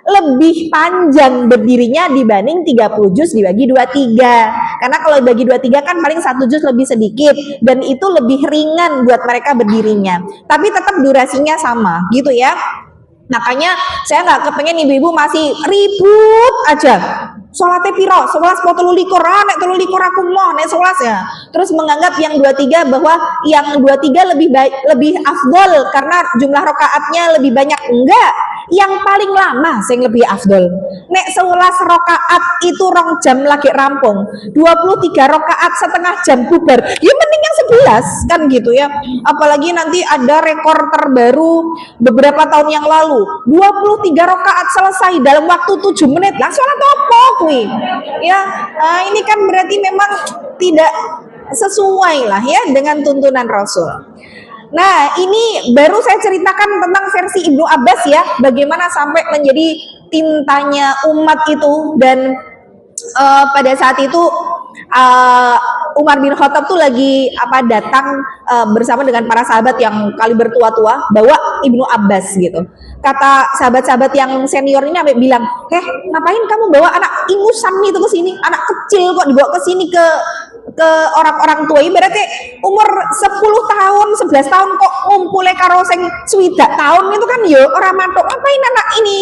lebih panjang berdirinya dibanding 30 juz dibagi 23. Karena kalau dibagi 23 kan paling 1 juz lebih sedikit dan itu lebih ringan buat mereka berdirinya. Tapi tetap durasinya sama gitu ya. Makanya saya nggak kepengen ibu-ibu masih ribut aja. Sholatnya piro, 11 mau 23, nek 23 aku mau, nek 11 ya. Terus menganggap yang 23 bahwa yang 23 lebih baik, lebih afdol karena jumlah rakaatnya lebih banyak. Enggak, yang paling lama sing lebih afdol. Nek 11 rakaat itu 2 jam lagi rampung, 23 rakaat setengah jam bubar. Ya mending yang 11 kan gitu ya. Apalagi nanti ada rekor terbaru beberapa tahun yang lalu, 23 rakaat selesai dalam waktu 7 menit. Lah sholat apa? Ya, ini kan berarti memang tidak sesuai lah ya dengan tuntunan Rasul. Nah, ini baru saya ceritakan tentang versi Ibnu Abbas ya, bagaimana sampai menjadi tintanya umat itu dan pada saat itu Umar bin Khattab tuh lagi datang bersama dengan para sahabat yang kali bertua-tua, bawa Ibnu Abbas gitu. Kata sahabat-sahabat yang senior ini sampai bilang, ngapain kamu bawa anak ingusan itu ke sini, anak kecil kok dibawa ke sini ke orang-orang tua, ibaratnya umur 10 tahun 11 tahun kok ngumpule karo sing swidak tahun itu kan yo orang mantuk, ngapain anak ini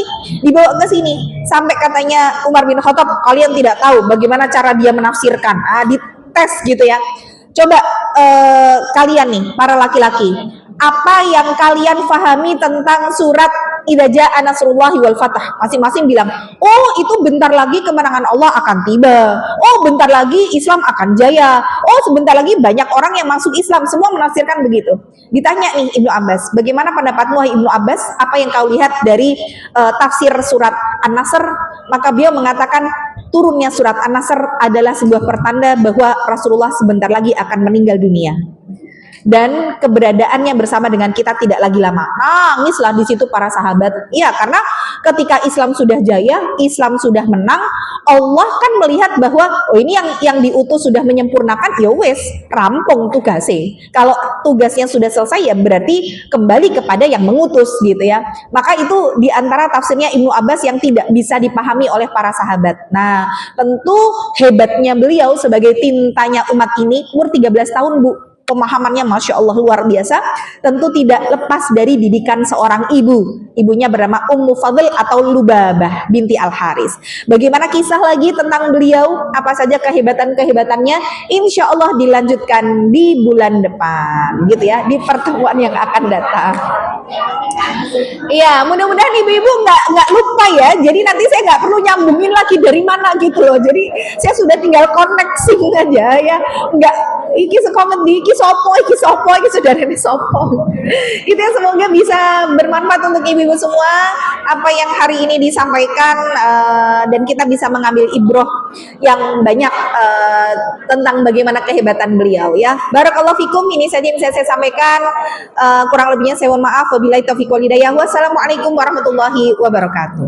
dibawa ke sini. Sampai katanya Umar bin Khattab, kalian tidak tahu bagaimana cara dia menafsirkan, dites gitu ya. Coba kalian nih para laki-laki, apa yang kalian pahami tentang surat Idza jaa nasrullahi wal fath? Masing-masing bilang, oh itu bentar lagi kemenangan Allah akan tiba, oh bentar lagi Islam akan jaya, oh sebentar lagi banyak orang yang masuk Islam. Semua menafsirkan begitu. Ditanya nih Ibnu Abbas, bagaimana pendapatmu Ibnu Abbas, apa yang kau lihat dari tafsir surat An-Nasr? Maka beliau mengatakan, turunnya surat An-Nasr adalah sebuah pertanda bahwa Rasulullah sebentar lagi akan meninggal dunia dan keberadaannya bersama dengan kita tidak lagi lama. Nangislah di situ para sahabat. Iya, karena ketika Islam sudah jaya, Islam sudah menang, Allah kan melihat bahwa ini yang diutus sudah menyempurnakan, ya wes rampung tugasnya. Kalau tugasnya sudah selesai ya berarti kembali kepada yang mengutus gitu ya. Maka itu diantara tafsirnya Ibnu Abbas yang tidak bisa dipahami oleh para sahabat. Nah, tentu hebatnya beliau sebagai tintanya umat ini, umur 13 tahun Bu. Pemahamannya Masya Allah luar biasa. Tentu tidak lepas dari didikan seorang ibu. Ibunya bernama Ummu Fadl atau Lubabah binti Al-Haris. Bagaimana kisah lagi tentang beliau, apa saja kehebatan-kehebatannya, insya Allah dilanjutkan di bulan depan gitu ya, di pertemuan yang akan datang. Iya, mudah-mudahan ibu-ibu nggak lupa ya. Jadi nanti saya nggak perlu nyambungin lagi dari mana gitu loh. Jadi saya sudah tinggal connecting aja ya. Nggak iki sekomen di iki sopo iki sudah ini sopo. Itu ya, semoga bisa bermanfaat untuk ibu-ibu semua apa yang hari ini disampaikan, dan kita bisa mengambil ibroh yang banyak tentang bagaimana kehebatan beliau ya. Barakallahu fikum, ini saja yang bisa saya sampaikan. Kurang lebihnya saya mohon maaf. Wabillahi taufiq wal hidayah. Wassalamualaikum warahmatullahi wabarakatuh.